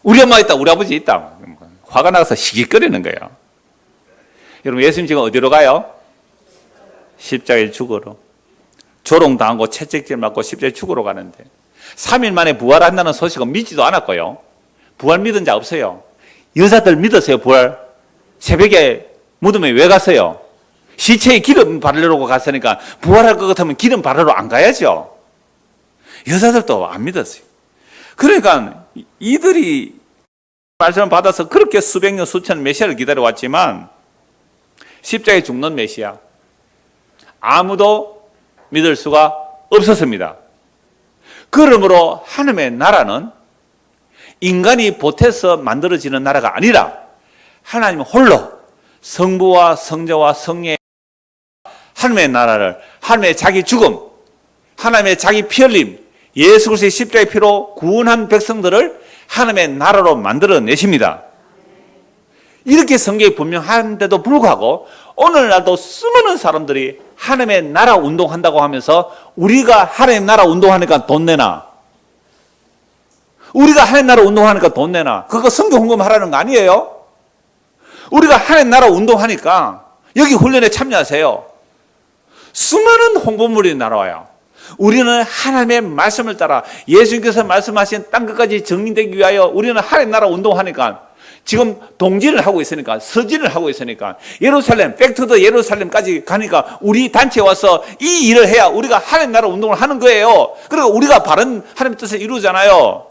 우리 엄마 있다, 우리 아버지 있다. 화가 나서 시기거리는 거예요. 여러분, 예수님 지금 어디로 가요? 십자가에 죽으러. 조롱당하고 채찍질 맞고 십자가에 죽으러 가는데 3일 만에 부활한다는 소식은 믿지도 않았고요. 부활 믿은 자 없어요. 여자들 믿었어요, 부활. 새벽에 무덤에 왜 갔어요? 시체에 기름 바르려고 갔으니까 부활할 것 같으면 기름 바르러 안 가야죠. 여자들도 안 믿었어요. 그러니까 이들이 말씀을 받아서 그렇게 수백 년 수천 메시아를 기다려왔지만 십자가에 죽는 메시아 아무도 믿을 수가 없었습니다. 그러므로 하나님의 나라는 인간이 보태서 만들어지는 나라가 아니라 하나님 홀로 성부와 성자와 성령의 하나님의 나라를, 하나님의 자기 죽음, 하나님의 자기 피 흘림, 예수 그리스도의 십자가의 피로 구원한 백성들을 하나님의 나라로 만들어내십니다. 이렇게 성경이 분명한데도 불구하고 오늘날도 수많은 사람들이 하나님의 나라 운동한다고 하면서 우리가 하나님 나라 운동하니까 돈 내나, 우리가 하나님 나라 운동하니까 돈 내나, 그거 성경 헌금하라는 거 아니에요? 우리가 하나님 나라 운동하니까 여기 훈련에 참여하세요. 수많은 홍보물이 날아와요. 우리는 하나님의 말씀을 따라 예수님께서 말씀하신 땅 끝까지 정리되기 위하여 우리는 하나님 나라 운동하니까 지금 동진을 하고 있으니까, 서진을 하고 있으니까, 예루살렘, 백투더 예루살렘까지 가니까 우리 단체에 와서 이 일을 해야 우리가 하나님 나라 운동을 하는 거예요. 그리고 우리가 바른 하나님의 뜻을 이루잖아요.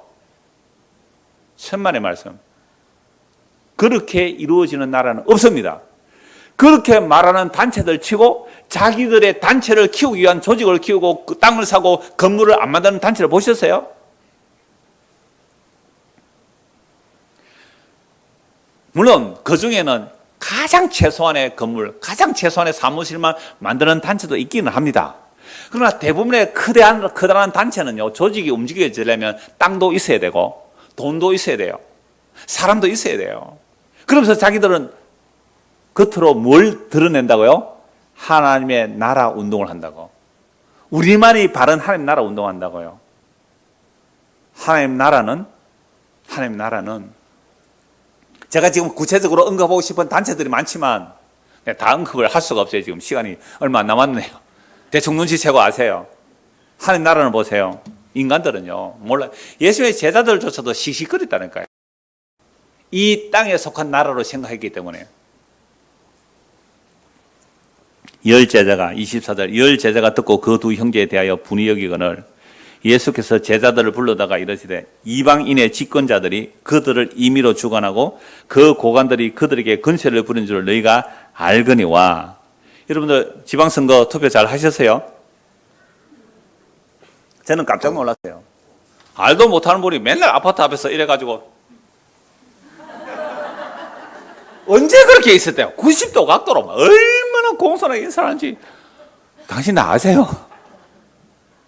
천만의 말씀. 그렇게 이루어지는 나라는 없습니다. 그렇게 말하는 단체들 치고 자기들의 단체를 키우기 위한 조직을 키우고 그 땅을 사고 건물을 안 만드는 단체를 보셨어요? 물론 그 중에는 가장 최소한의 건물, 가장 최소한의 사무실만 만드는 단체도 있기는 합니다. 그러나 대부분의 커다란 단체는요, 조직이 움직여지려면 땅도 있어야 되고 돈도 있어야 돼요. 사람도 있어야 돼요. 그러면서 자기들은 겉으로 뭘 드러낸다고요? 하나님의 나라 운동을 한다고. 우리만이 바른 하나님 나라 운동한다고요. 하나님 나라는 제가 지금 구체적으로 언급하고 싶은 단체들이 많지만 다 언급을 할 수가 없어요. 지금 시간이 얼마 안 남았네요. 대충 눈치채고 아세요. 하나님 나라는 보세요. 인간들은요, 몰라. 예수의 제자들조차도 씩씩거렸다니까요. 이 땅에 속한 나라로 생각했기 때문에. 열 제자가 24절 열 제자가 듣고 그 두 형제에 대하여 분이 여기거늘 예수께서 제자들을 불러다가 이르시되 이방인의 집권자들이 그들을 임의로 주관하고 그 고관들이 그들에게 권세를 부린 줄 너희가 알거니와. 여러분들 지방선거 투표 잘 하셨어요? 저는 깜짝 놀랐어요. 알도 못하는 분이 맨날 아파트 앞에서 이래가지고 언제 그렇게 있었대요? 90도 각도로 얼마나 공손하게 인사하는지 당신 다 아세요?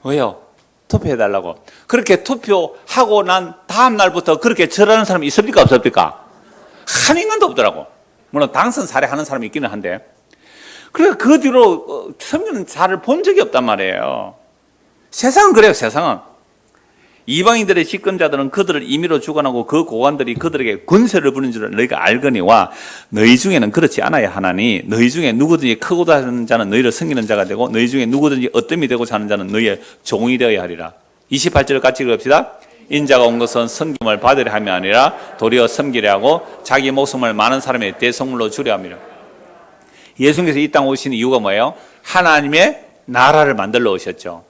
왜요? 투표해달라고. 그렇게 투표하고 난 다음 날부터 그렇게 절하는 사람이 있습니까? 없습니까? 한 인간도 없더라고. 물론 당선 사례하는 사람이 있기는 한데. 그래서 그 뒤로 섬기는 자를 본 적이 없단 말이에요. 세상은 그래요. 세상은. 이방인들의 집권자들은 그들을 임의로 주관하고 그 고관들이 그들에게 권세를 부린 줄을 너희가 알거니와 너희 중에는 그렇지 않아야 하나니 너희 중에 누구든지 크고자 하는 자는 너희를 섬기는 자가 되고 너희 중에 누구든지 어뜸이 되고자 하는 자는 너희의 종이 되어야 하리라. 28절 같이 읽읍시다. 인자가 온 것은 섬김을 받으려 함이 아니라 도리어 섬기려 하고 자기 목숨을 많은 사람의 대성물로 주려 함이라. 예수님께서 이 땅 오신 이유가 뭐예요? 하나님의 나라를 만들러 오셨죠.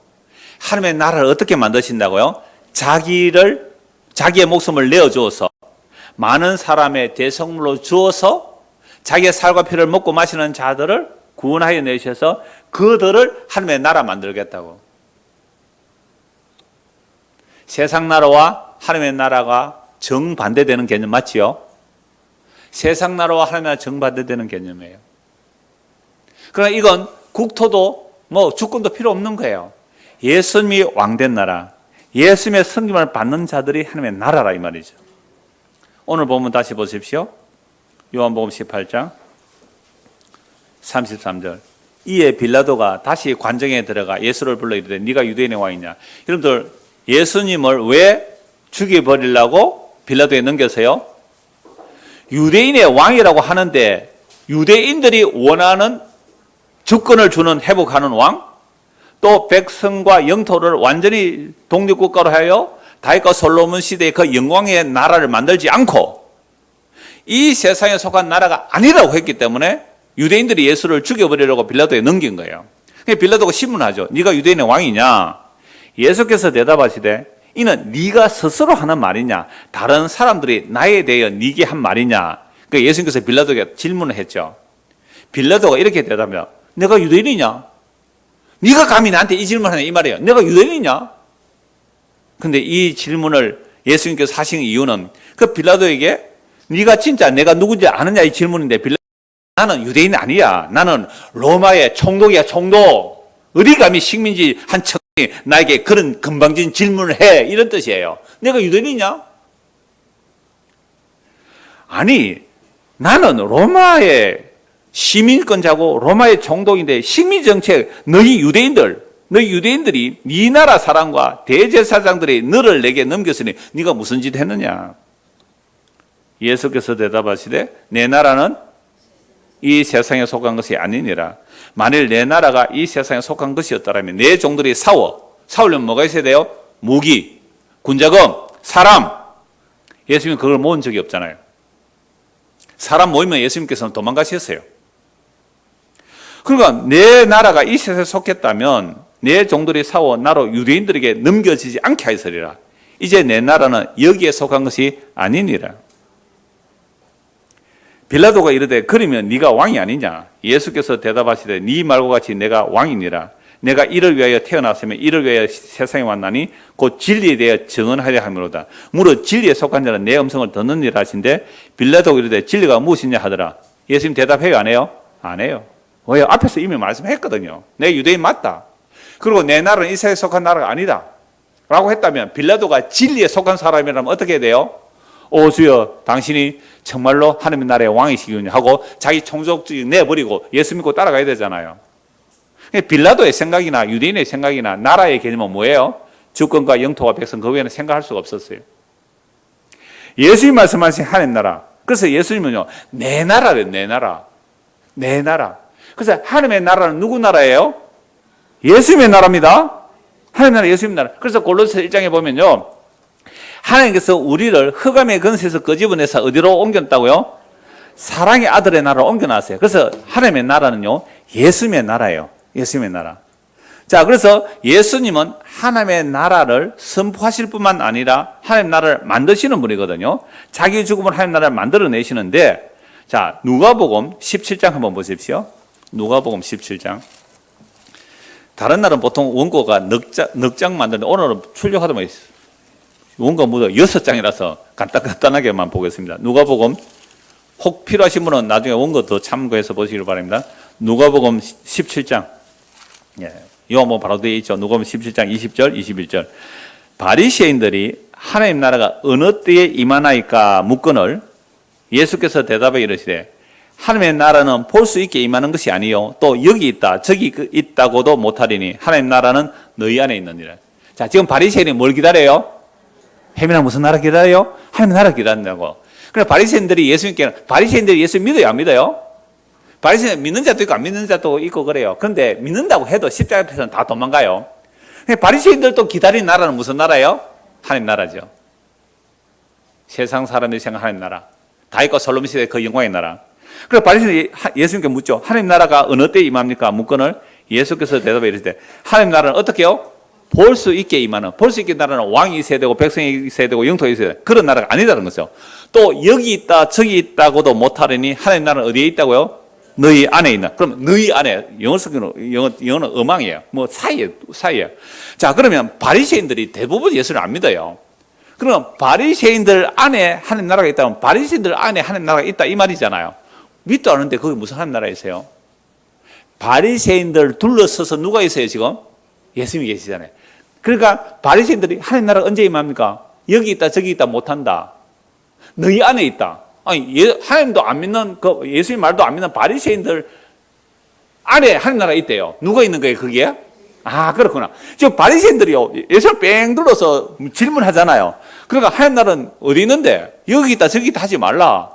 하나님의 나라를 어떻게 만드신다고요? 자기의 목숨을 내어주어서 많은 사람의 대성물로 주어서 자기의 살과 피를 먹고 마시는 자들을 구원하여 내셔서 그들을 하나님의 나라 만들겠다고. 세상 나라와 하나님의 나라가 정반대되는 개념 맞지요? 세상 나라와 하나님의 나라 정반대되는 개념이에요. 그러나 이건 국토도 뭐 주권도 필요 없는 거예요. 예수님이 왕된 나라, 예수님의 섬김을 받는 자들이 하나님의 나라라 이 말이죠. 오늘 보면 다시 보십시오. 요한복음 18장 33절. 이에 빌라도가 다시 관정에 들어가 예수를 불러 이르되 네가 유대인의 왕이냐. 여러분들 예수님을 왜 죽여버리려고 빌라도에 넘겨서요? 유대인의 왕이라고 하는데 유대인들이 원하는 주권을 주는 회복하는 왕, 또 백성과 영토를 완전히 독립국가로 하여 다윗과 솔로몬 시대의 그 영광의 나라를 만들지 않고 이 세상에 속한 나라가 아니라고 했기 때문에 유대인들이 예수를 죽여버리려고 빌라도에 넘긴 거예요. 빌라도가 신문하죠. 네가 유대인의 왕이냐? 예수께서 대답하시되 이는 네가 스스로 하는 말이냐? 다른 사람들이 나에 대하여 네게 한 말이냐? 그러니까 예수님께서 빌라도에게 질문을 했죠. 빌라도가 이렇게 대답해요. 내가 유대인이냐? 네가 감히 나한테 이 질문을 하냐 이 말이에요. 내가 유대인이냐? 근데 이 질문을 예수님께서 하신 이유는 그 빌라도에게 네가 진짜 내가 누군지 아느냐 이 질문인데 나는 유대인 아니야. 나는 로마의 총독이야, 총독. 어디 감히 식민지 한 척이 나에게 그런 건방진 질문을 해. 이런 뜻이에요. 내가 유대인이냐? 아니, 나는 로마의 시민권자고 로마의 총독인데 식민정책 너희 유대인들이 네 나라 사람과 대제사장들이 너를 내게 넘겼으니 네가 무슨 짓 했느냐? 예수께서 대답하시되 내 나라는 이 세상에 속한 것이 아니니라. 만일 내 나라가 이 세상에 속한 것이었더라면 내 종들이 싸우려면 뭐가 있어야 돼요? 무기, 군자금, 사람. 예수님은 그걸 모은 적이 없잖아요. 사람 모이면 예수님께서는 도망가셨어요. 그러니까 내 나라가 이 세상에 속했다면 내 종들이 싸워 나로 유대인들에게 넘겨지지 않게 하였으리라. 이제 내 나라는 여기에 속한 것이 아니니라. 빌라도가 이르되 그러면 네가 왕이 아니냐? 예수께서 대답하시되 네 말과 같이 내가 왕이니라. 내가 이를 위하여 태어났으며 이를 위하여 세상에 왔나니 곧 진리에 대해 증언하려 함이로다. 무릇 진리에 속한 자는 내 음성을 듣느니라 하신데 빌라도가 이르되 진리가 무엇이냐 하더라. 예수님 대답해요 안 해요? 안 해요. 왜요? 앞에서 이미 말씀했거든요. 내 유대인 맞다. 그리고 내 나라는 이 세상에 속한 나라가 아니다 라고 했다면 빌라도가 진리에 속한 사람이라면 어떻게 해야 돼요? 오 주여 당신이 정말로 하나님의 나라의 왕이시군요 하고 자기 총족주의 내버리고 예수 믿고 따라가야 되잖아요. 빌라도의 생각이나 유대인의 생각이나 나라의 개념은 뭐예요? 주권과 영토와 백성, 그 외에는 생각할 수가 없었어요. 예수님 말씀하신 하나님 나라. 그래서 예수님은요, 내 나라래요, 내 나라. 내 나라. 그래서 하나님의 나라는 누구 나라예요? 예수님의 나라입니다. 하나님 나라, 예수님 나라. 그래서 골로새 1장에 보면요, 하나님께서 우리를 흑암의 근세에서 끄집어내서 어디로 옮겼다고요? 사랑의 아들의 나라로 옮겨놨어요. 그래서 하나님의 나라는요, 예수님의 나라예요. 예수님의 나라. 자, 그래서 예수님은 하나님의 나라를 선포하실 뿐만 아니라 하나님의 나라를 만드시는 분이거든요. 자기 죽음으로 하나님의 나라를 만들어내시는데, 자, 누가복음 17장 한번 보십시오. 누가복음 17장. 다른 날은 보통 원고가 넉 장 만드는데 오늘은 출력하다 보니 원고 무려 6장이라서 간단하게만 보겠습니다. 누가복음, 혹 필요하신 분은 나중에 원고 더 참고해서 보시길 바랍니다. 누가복음 17장. 예. 요 뭐 바로 되어 있죠. 누가복음 17장 20절, 21절. 바리새인들이 하나님 나라가 어느 때에 임하나이까 묻거늘 예수께서 대답해 이르시되 하나님의 나라는 볼 수 있게 임하는 것이 아니요 또 여기 있다 저기 있다고도 못하리니 하나님 나라는 너희 안에 있느니라. 자, 지금 바리새인이 뭘 기다려요? 해민아 무슨 나라 기다려요? 하나님 나라 기다린다고. 그래 바리새인들이 바리새인들이 예수 믿어요, 안 믿어요? 바리새인 믿는 자도 있고 안 믿는 자도 있고 그래요. 그런데 믿는다고 해도 십자가 앞에서는 다 도망가요. 바리새인들도 기다리는 나라는 무슨 나라예요? 하나님 나라죠. 세상 사람들이 생각하는 하나님 나라. 다윗과 솔로몬 시대 그 영광의 나라. 그래서 바리새인들이 예수님께 묻죠. 하나님 나라가 어느 때 임합니까? 묻거늘 예수께서 대답해 이르시되 하나님 나라는 어떻게 해요? 볼 수 있게 임하는, 볼 수 있게 나라는 왕이 있어야 되고 백성이 있어야 되고 영토가 있어야 되고 그런 나라가 아니다는 거죠. 또 여기 있다 저기 있다고도 못하려니 하나님 나라는 어디에 있다고요? 너희 안에 있나? 그럼 너희 안에, 영어는 어망이에요. 뭐 사이에요. 자, 그러면 바리새인들이 대부분 예수를 안 믿어요. 그럼 바리새인들 안에 하나님 나라가 있다면 바리새인들 안에 하나님 나라가 있다 이 말이잖아요. 믿도 않는데 거기 무슨 하나님 나라가 있어요? 바리새인들 둘러서서 누가 있어요 지금? 예수님이 계시잖아요. 그러니까 바리새인들이 하나님 나라가 언제 임합니까? 여기 있다 저기 있다 못한다. 너희 안에 있다. 아니 하나님도 안 믿는 예수님 말도 안 믿는 바리새인들 안에 하나님 나라가 있대요. 누가 있는 거예요 거기에? 아 그렇구나. 지금 바리새인들이요 예수를 뺑 둘러서 질문하잖아요. 그러니까 하나님 나라는 어디 있는데? 여기 있다 저기 있다 하지 말라.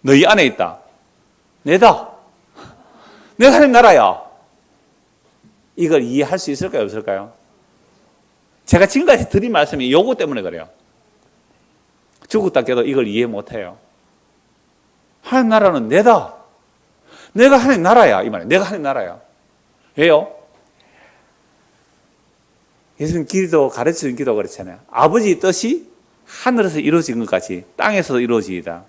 너희 안에 있다. 내다. 내가 하나님 나라야. 이걸 이해할 수 있을까요 없을까요? 제가 지금까지 드린 말씀이 요거 때문에 그래요. 죽었다 깨도 이걸 이해 못해요. 하나님 나라는 내다. 내가 하나님 나라야 이 말이에요. 내가 하나님 나라야. 왜요? 예수님 기도 가르치는 기도 그렇잖아요. 아버지 뜻이 하늘에서 이루어진 것 같이 땅에서도 이루어지이다.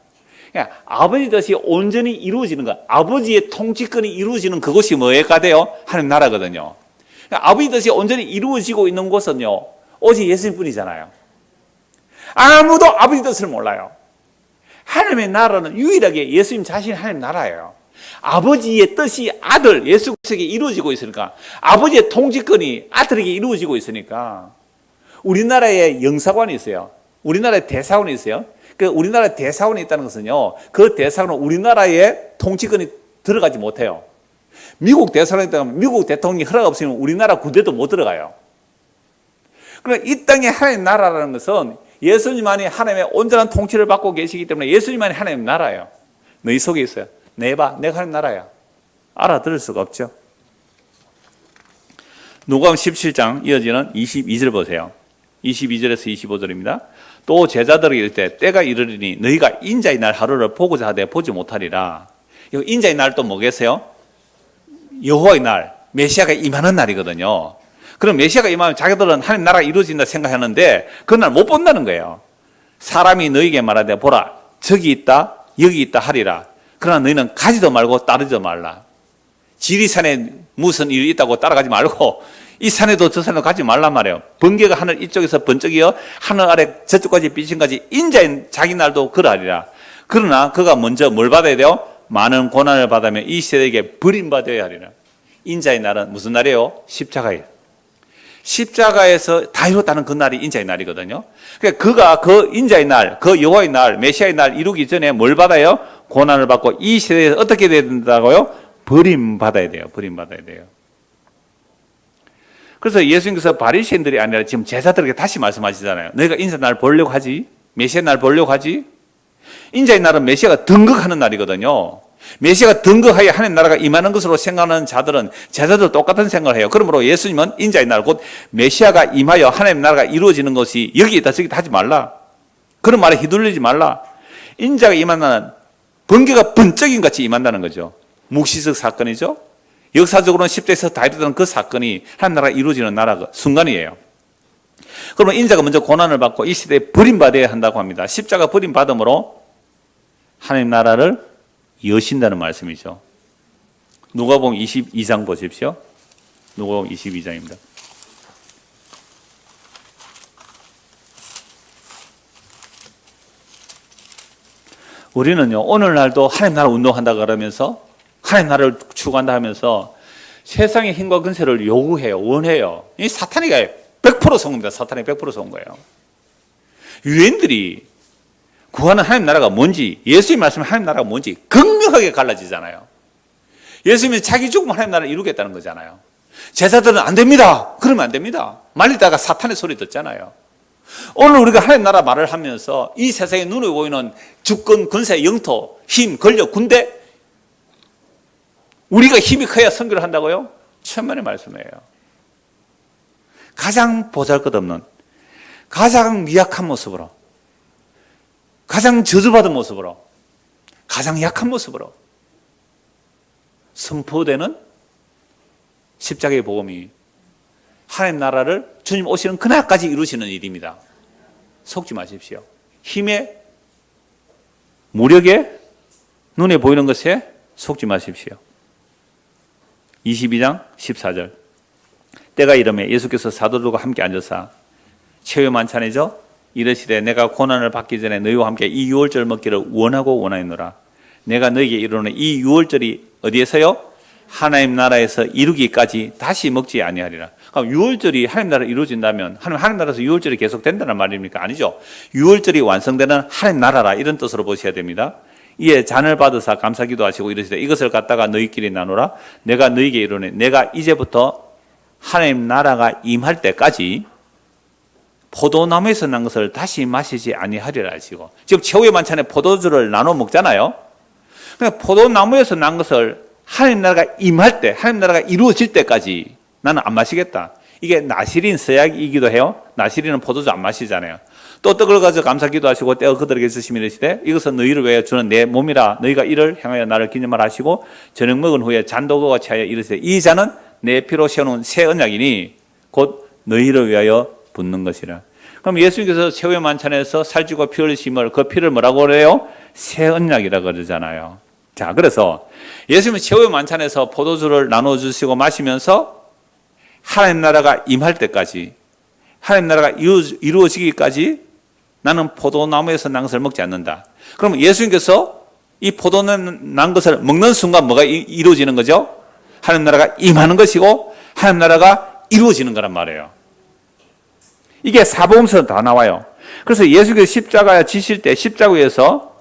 그러니까 아버지 뜻이 온전히 이루어지는 것, 아버지의 통치권이 이루어지는 그것이 뭐가 돼요? 하나님 나라거든요. 그러니까 아버지 뜻이 온전히 이루어지고 있는 곳은요 오직 예수님뿐이잖아요. 아무도 아버지 뜻을 몰라요. 하나님의 나라는 유일하게 예수님 자신이 하나님 나라예요. 아버지의 뜻이 아들 예수 그리스도에게 이루어지고 있으니까, 아버지의 통치권이 아들에게 이루어지고 있으니까. 우리나라에 영사관이 있어요. 우리나라에 대사관이 있어요. 그 우리나라에 대사관이 있다는 것은요, 그 대사관은 우리나라의 통치권이 들어가지 못해요. 미국 대사관이 있다면 미국 대통령이 허락 없으면 우리나라 군대도 못 들어가요. 그러니까 이 땅의 하나님 나라라는 것은 예수님만이 하나님의 온전한 통치를 받고 계시기 때문에 예수님만이 하나님 나라예요. 너희 속에 있어요. 내가 하나님 나라야. 알아들을 수가 없죠. 누가복음 17장 이어지는 22절 보세요. 22절에서 25절입니다. 또 제자들에게 이를 때 때가 이르리니 너희가 인자의 날 하루를 보고자 하되 보지 못하리라. 인자의 날 또 뭐겠어요? 여호와의 날, 메시아가 임하는 날이거든요. 그럼 메시아가 임하면 자기들은 하나님 나라가 이루어진다 생각하는데 그날 못 본다는 거예요. 사람이 너희에게 말하되 보라 저기 있다 여기 있다 하리라. 그러나 너희는 가지도 말고 따르지도 말라. 지리산에 무슨 일이 있다고 따라가지 말고 이 산에도 저 산에도 가지 말란 말이에요. 번개가 하늘 이쪽에서 번쩍이어 하늘 아래 저쪽까지 비친까지 인자인 자기 날도 그러하리라. 그러나 그가 먼저 뭘 받아야 돼요? 많은 고난을 받으며 이 세대에게 버림받아야 하리라. 인자의 날은 무슨 날이에요? 십자가예요. 십자가에서 다 이뤘다는 그 날이 인자의 날이거든요. 그러니까 그가 그 인자의 날, 그 여호와의 날, 메시아의 날 이루기 전에 뭘 받아요? 고난을 받고 이 세대에서 어떻게 돼야 된다고요? 버림받아야 돼요. 버림받아야 돼요. 그래서 예수님께서 바리새인들이 아니라 지금 제자들에게 다시 말씀하시잖아요. 너희가 인자 날 보려고 하지? 메시아 날 보려고 하지? 인자의 날은 메시아가 등극하는 날이거든요. 메시아가 등극하여 하나님 나라가 임하는 것으로 생각하는 자들은 제자들 똑같은 생각을 해요. 그러므로 예수님은 인자의 날, 곧 메시아가 임하여 하나님 나라가 이루어지는 것이 여기 있다 저기 있다 하지 말라. 그런 말에 휘둘리지 말라. 인자가 임한다는 번개가 번쩍임 같이 임한다는 거죠. 묵시적 사건이죠. 역사적으로는 10대에서 다 이루어졌던 그 사건이 하나님 나라가 이루어지는 나라 순간이에요. 그러면 인자가 먼저 고난을 받고 이 시대에 버림받아야 한다고 합니다. 십자가 버림받음으로 하나님 나라를 여신다는 말씀이죠. 누가복음 22장 보십시오. 누가복음 22장입니다. 우리는요, 오늘날도 하나님 나라 운동한다 그러면서 하나님 나라를 추구한다 하면서 세상의 힘과 근세를 요구해요. 원해요. 이 사탄이가 100% 속은 겁니다. 사탄이 100% 속은 거예요. 유엔들이 구하는 하나님 나라가 뭔지, 예수님 말씀은 하나님 나라가 뭔지 극명하게 갈라지잖아요. 예수님이 자기 죽으면 하나님 나라를 이루겠다는 거잖아요. 제자들은 안 됩니다. 그러면 안 됩니다. 말리다가 사탄의 소리 듣잖아요. 오늘 우리가 하나님 나라 말을 하면서 이 세상에 눈에 보이는 주권, 권세, 영토, 힘, 권력, 군대, 우리가 힘이 커야 선교를 한다고요? 천만의 말씀이에요. 가장 보잘것없는, 가장 미약한 모습으로, 가장 저주받은 모습으로, 가장 약한 모습으로 선포되는 십자가의 복음이 하나님 나라를 주님 오시는 그날까지 이루시는 일입니다. 속지 마십시오. 힘에, 무력에, 눈에 보이는 것에 속지 마십시오. 22장 14절. 때가 이르매 예수께서 사도들과 함께 앉으사 최후의 만찬이죠. 이르시되 내가 고난을 받기 전에 너희와 함께 이 유월절 먹기를 원하고 원하였노라. 내가 너희에게 이르노니 이 유월절이 어디에서요? 하나님 나라에서 이루기까지 다시 먹지 아니하리라. 그럼 유월절이 하나님 나라로 이루어진다면 하나님 나라에서 유월절이 계속 된다는 말입니까? 아니죠. 유월절이 완성되는 하나님 나라라 이런 뜻으로 보셔야 됩니다. 이에 잔을 받으사 감사기도 하시고 이르시되 이것을 갖다가 너희끼리 나누라. 내가 너희에게 이르노니 내가 이제부터 하나님 나라가 임할 때까지 포도나무에서 난 것을 다시 마시지 아니하리라 하시고, 지금 최후의 만찬에 포도주를 나눠 먹잖아요. 그러니까 포도나무에서 난 것을 하나님 나라가 임할 때, 하나님 나라가 이루어질 때까지 나는 안 마시겠다. 이게 나시린 서약이기도 해요. 나시린은 포도주 안 마시잖아요. 또 떡을 가지고 감사기도 하시고 떼어 그들에게 주시며 이르시되 이것은 너희를 위하여 주는 내 몸이라. 너희가 이를 향하여 나를 기념하라 하시고 저녁 먹은 후에 잔도 같이 하여 이르시되 이 잔은 내 피로 세우는 새 언약이니 곧 너희를 위하여 붓는 것이라. 그럼 예수님께서 최후의 만찬에서 살찌고 피 흘리심을 그 피를 뭐라고 그래요? 새 언약이라고 그러잖아요. 자, 그래서 예수님은 최후의 만찬에서 포도주를 나눠주시고 마시면서 하나님 나라가 임할 때까지, 하나님 나라가 이루어지기까지 나는 포도나무에서 난 것을 먹지 않는다. 그럼 예수님께서 이 포도나무 난 것을 먹는 순간 뭐가 이루어지는 거죠? 하나님 나라가 임하는 것이고 하나님 나라가 이루어지는 거란 말이에요. 이게 사복음서에 다 나와요. 그래서 예수께서 십자가에 지실 때 십자가 위에서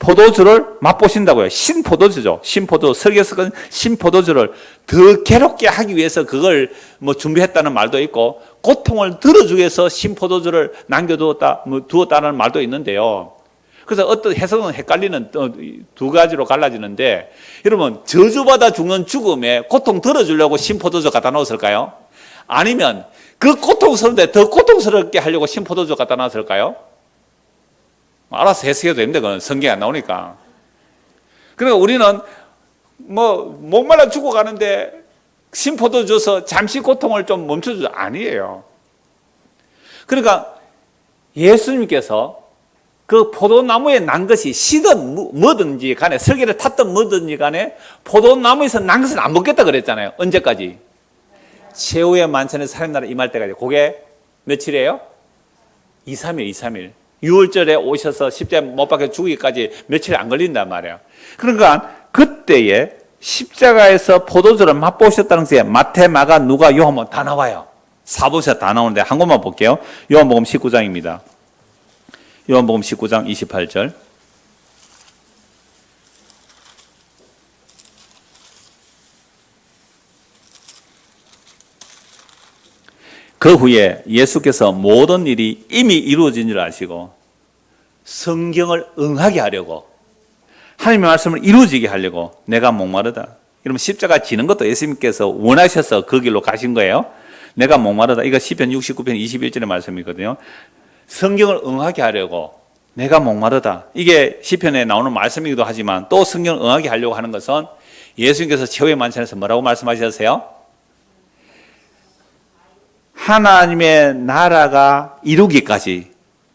포도주를 맛보신다고요. 신포도주죠. 신포도, 설교석은 신포도주를 더 괴롭게 하기 위해서 그걸 준비했다는 말도 있고, 고통을 덜어주기 위해서 신포도주를 두었다는 말도 있는데요. 그래서 어떤 해석은 헷갈리는 두 가지로 갈라지는데, 여러분, 저주받아 죽는 죽음에 고통 덜어주려고 신포도주 갖다 놓았을까요? 아니면 그 고통스러운데 더 고통스럽게 하려고 신포도주 갖다 놨을까요? 알아서 해석해도 되는데 그건 성경에 안 나오니까. 그러니까 우리는 목말라 죽어가는데 신포도 줘서 잠시 고통을 좀 멈춰주죠. 아니에요. 그러니까 예수님께서 그 포도나무에 난 것이 시든 뭐든지 간에, 설계를 탔든 뭐든지 간에 포도나무에서 난 것은 안 먹겠다 그랬잖아요. 언제까지? 최후의 만찬에서 하나님 나라 임할 때까지. 그게 며칠이에요? 2, 3일. 6월절에 오셔서 십자가에 못 박혀 죽기까지 며칠 안 걸린단 말이에요. 그러니까 그때에 십자가에서 포도주를 맛보셨다는 것에 마태, 마가, 누가, 요한복음 다 나와요. 사복음서 다 나오는데 한 곳만 볼게요. 요한복음 19장입니다. 요한복음 19장 28절. 그 후에 예수께서 모든 일이 이미 이루어진 줄 아시고 성경을 응하게 하려고, 하나님의 말씀을 이루어지게 하려고 내가 목마르다. 이러면 십자가 지는 것도 예수님께서 원하셔서 그 길로 가신 거예요. 내가 목마르다. 이거 시편 69편 21절의 말씀이거든요. 성경을 응하게 하려고 내가 목마르다. 이게 시편에 나오는 말씀이기도 하지만 또 성경을 응하게 하려고 하는 것은 예수님께서 최후의 만찬에서 뭐라고 말씀하셨어요? 하나님의 나라가 이루기까지,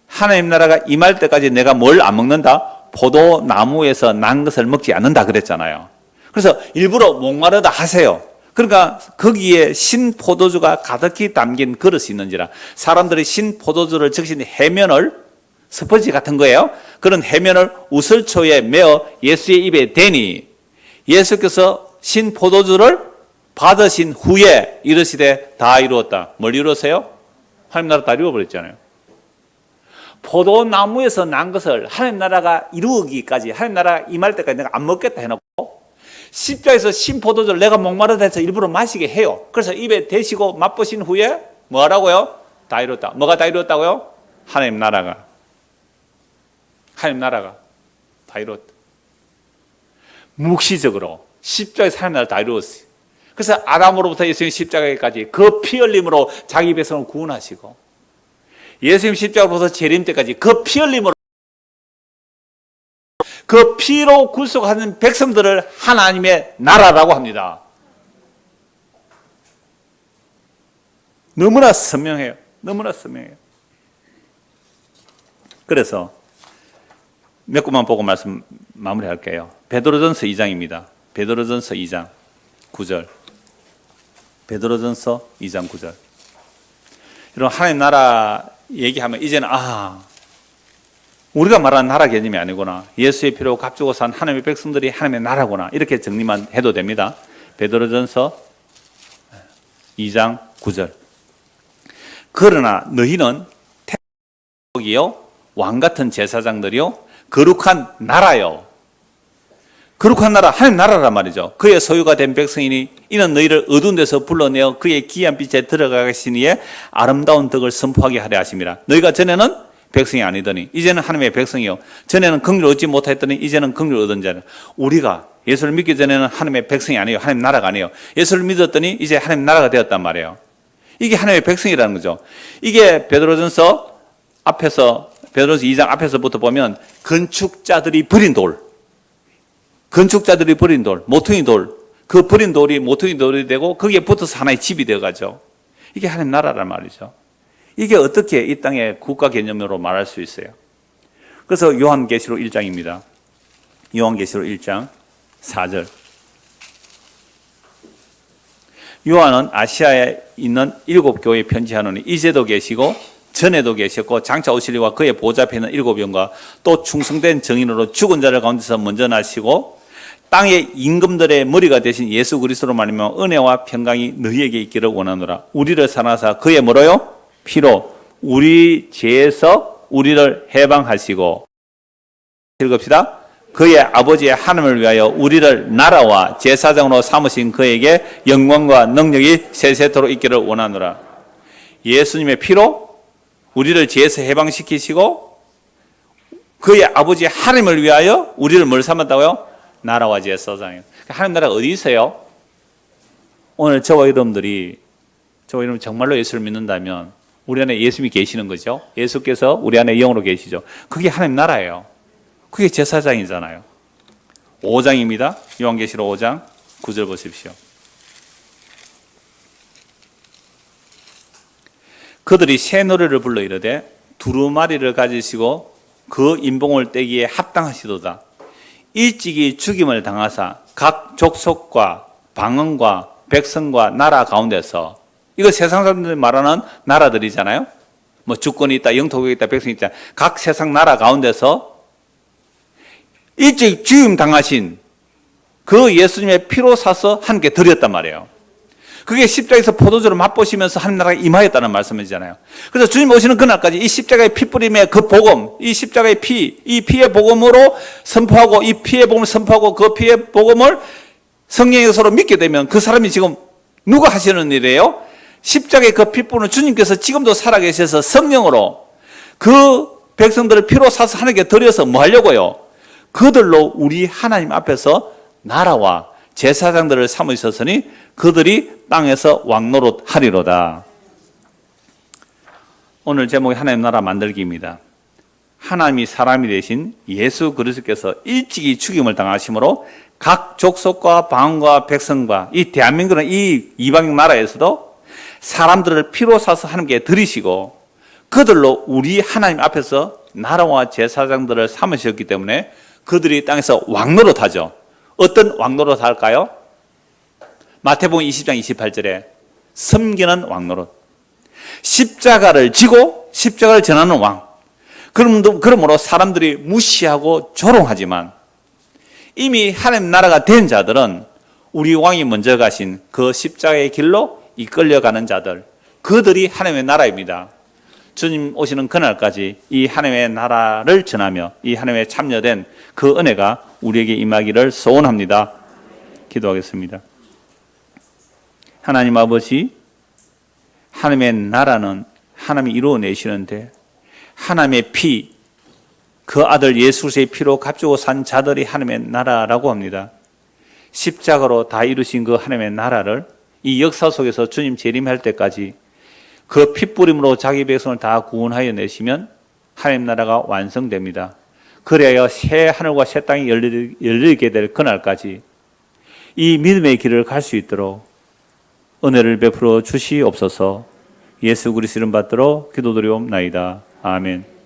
하나님 나라가 임할 때까지 내가 뭘 안 먹는다? 포도나무에서 난 것을 먹지 않는다 그랬잖아요. 그래서 일부러 목마르다 하세요. 그러니까 거기에 신포도주가 가득히 담긴 그릇이 있는지라, 사람들이 신포도주를 적신 해면을, 스펀지 같은 거예요. 그런 해면을 우슬초에 메어 예수의 입에 대니 예수께서 신포도주를 받으신 후에 이르시되 다 이루었다. 뭘 이루었어요? 하나님 나라 다 이루어버렸잖아요. 포도나무에서 난 것을 하나님 나라가 이루기까지, 하나님 나라가 임할 때까지 내가 안 먹겠다 해놓고 십자에서 신포도주를 내가 목마르다 해서 일부러 마시게 해요. 그래서 입에 대시고 맛보신 후에 뭐 하라고요? 다 이뤘다. 뭐가 다 이뤘다고요? 하나님 나라가 다 이뤘다. 묵시적으로 십자에서 하나님 나라를 다 이루었어요. 그래서 아담으로부터 예수님 십자가까지 그 피 흘림으로 자기 백성을 구원하시고, 예수님 십자가로부터 재림 때까지 그 피 흘림으로, 그 피로 굴속하는 백성들을 하나님의 나라라고 합니다. 너무나 선명해요. 너무나 선명해요. 그래서 몇 구만 보고 말씀 마무리할게요. 베드로전서 2장입니다. 베드로전서 2장 9절. 베드로전서 2장 9절. 여러분, 하나님 나라 얘기하면 이제는 우리가 말하는 나라 개념이 아니구나, 예수의 피로 값주고 산 하나님의 백성들이 하나님의 나라구나, 이렇게 정리만 해도 됩니다. 베드로전서 2장 9절. 그러나 너희는 태국이요 왕같은 제사장들이요 거룩한 나라요. 거룩한 나라, 하나님 나라란 말이죠. 그의 소유가 된 백성이니 이는 너희를 어두운 데서 불러내어 그의 귀한 빛에 들어가시니에 아름다운 덕을 선포하게 하려 하심이라. 너희가 전에는 백성이 아니더니 이제는 하나님의 백성이요, 전에는 긍휼을 얻지 못했더니 이제는 긍휼을 얻은 자는. 우리가 예수를 믿기 전에는 하나님의 백성이 아니에요. 하나님 나라가 아니에요. 예수를 믿었더니 이제 하나님 나라가 되었단 말이에요. 이게 하나님의 백성이라는 거죠. 이게 베드로전서 앞에서, 베드로전서 2장 앞에서부터 보면 건축자들이 버린 돌, 건축자들이 버린 돌, 모퉁이 돌, 그 버린 돌이 모퉁이 돌이 되고 거기에 붙어서 하나의 집이 되어가죠. 이게 하나님 나라란 말이죠. 이게 어떻게 이 땅의 국가 개념으로 말할 수 있어요? 그래서 요한계시록 1장입니다. 요한계시록 1장 4절. 요한은 아시아에 있는 7교회에 편지하노니 이제도 계시고 전에도 계셨고 장차 오실 이와 그의 보좌 앞에 있는 7영과 또 충성된 정인으로 죽은 자를 가운데서 먼저 나시고 땅의 임금들의 머리가 되신 예수 그리스도로 말미암아 은혜와 평강이 너희에게 있기를 원하노라. 우리를 사랑하사 그의 뭐로요? 피로 우리 죄에서 우리를 해방하시고, 읽읍시다. 그의 아버지의 하나님을 위하여 우리를 나라와 제사장으로 삼으신 그에게 영광과 능력이 세세토록 있기를 원하노라. 예수님의 피로 우리를 죄에서 해방시키시고 그의 아버지 하나님을 위하여 우리를 뭘 삼았다고요? 나라와 제사장이요. 하나님 나라가 어디 있어요? 오늘 저와 여러분들이, 저와 여러분 정말로 예수를 믿는다면 우리 안에 예수님이 계시는 거죠. 예수께서 우리 안에 영으로 계시죠. 그게 하나님 나라예요. 그게 제사장이잖아요. 5장입니다. 요한계시록 5장 9절 보십시오. 그들이 새 노래를 불러 이르되 두루마리를 가지시고 그 인봉을 떼기에 합당하시도다. 일찍이 죽임을 당하사 각 족속과 방언과 백성과 나라 가운데서, 이거 세상 사람들이 말하는 나라들이잖아요. 뭐 주권이 있다, 영토국이 있다, 백성이 있다. 각 세상 나라 가운데서 일찍 죽임 당하신 그 예수님의 피로 사서 함께 드렸단 말이에요. 그게 십자가에서 포도주를 맛보시면서 하나님 나라가 임하였다는 말씀이잖아요. 그래서 주님 오시는 그날까지 이 십자가의 피뿌림의 그 복음, 이 십자가의 피, 이 피의 복음으로 선포하고, 이 피의 복음을 선포하고 그 피의 복음을 성령의 서로 믿게 되면 그 사람이 지금 누가 하시는 일이에요? 십자가의 그 핏불은 주님께서 지금도 살아계셔서 성령으로 그 백성들을 피로 사서 하나님께 드려서 뭐 하려고요? 그들로 우리 하나님 앞에서 나라와 제사장들을 삼으셨으니 그들이 땅에서 왕노릇 하리로다. 오늘 제목이 하나님 나라 만들기입니다. 하나님이 사람이 되신 예수 그리스도께서 일찍이 죽임을 당하심으로 각 족속과 방언과 백성과 이 대한민국은 이 이방 나라에서도 사람들을 피로 사서 하나님께 드리시고 그들로 우리 하나님 앞에서 나라와 제사장들을 삼으셨기 때문에 그들이 땅에서 왕노릇 하죠. 어떤 왕노릇 할까요? 마태복음 20장 28절에 섬기는 왕노릇. 십자가를 지고 십자가를 전하는 왕. 그러므로 사람들이 무시하고 조롱하지만 이미 하나님 나라가 된 자들은 우리 왕이 먼저 가신 그 십자가의 길로 이끌려가는 자들, 그들이 하나님의 나라입니다. 주님 오시는 그날까지 이 하나님의 나라를 전하며 이 하나님의 참여된 그 은혜가 우리에게 임하기를 소원합니다. 기도하겠습니다. 하나님 아버지, 하나님의 나라는 하나님이 이루어내시는데 하나님의 피, 그 아들 예수 그리스도의 피로 값주고 산 자들이 하나님의 나라라고 합니다. 십자가로 다 이루신 그 하나님의 나라를 이 역사 속에서 주님 재림할 때까지 그 핏부림으로 자기 백성을 다 구원하여 내시면 하나님 나라가 완성됩니다. 그래야 새 하늘과 새 땅이 열리게 될 그날까지 이 믿음의 길을 갈 수 있도록 은혜를 베풀어 주시옵소서. 예수 그리스도 이름 받들어 기도드리옵나이다. 아멘.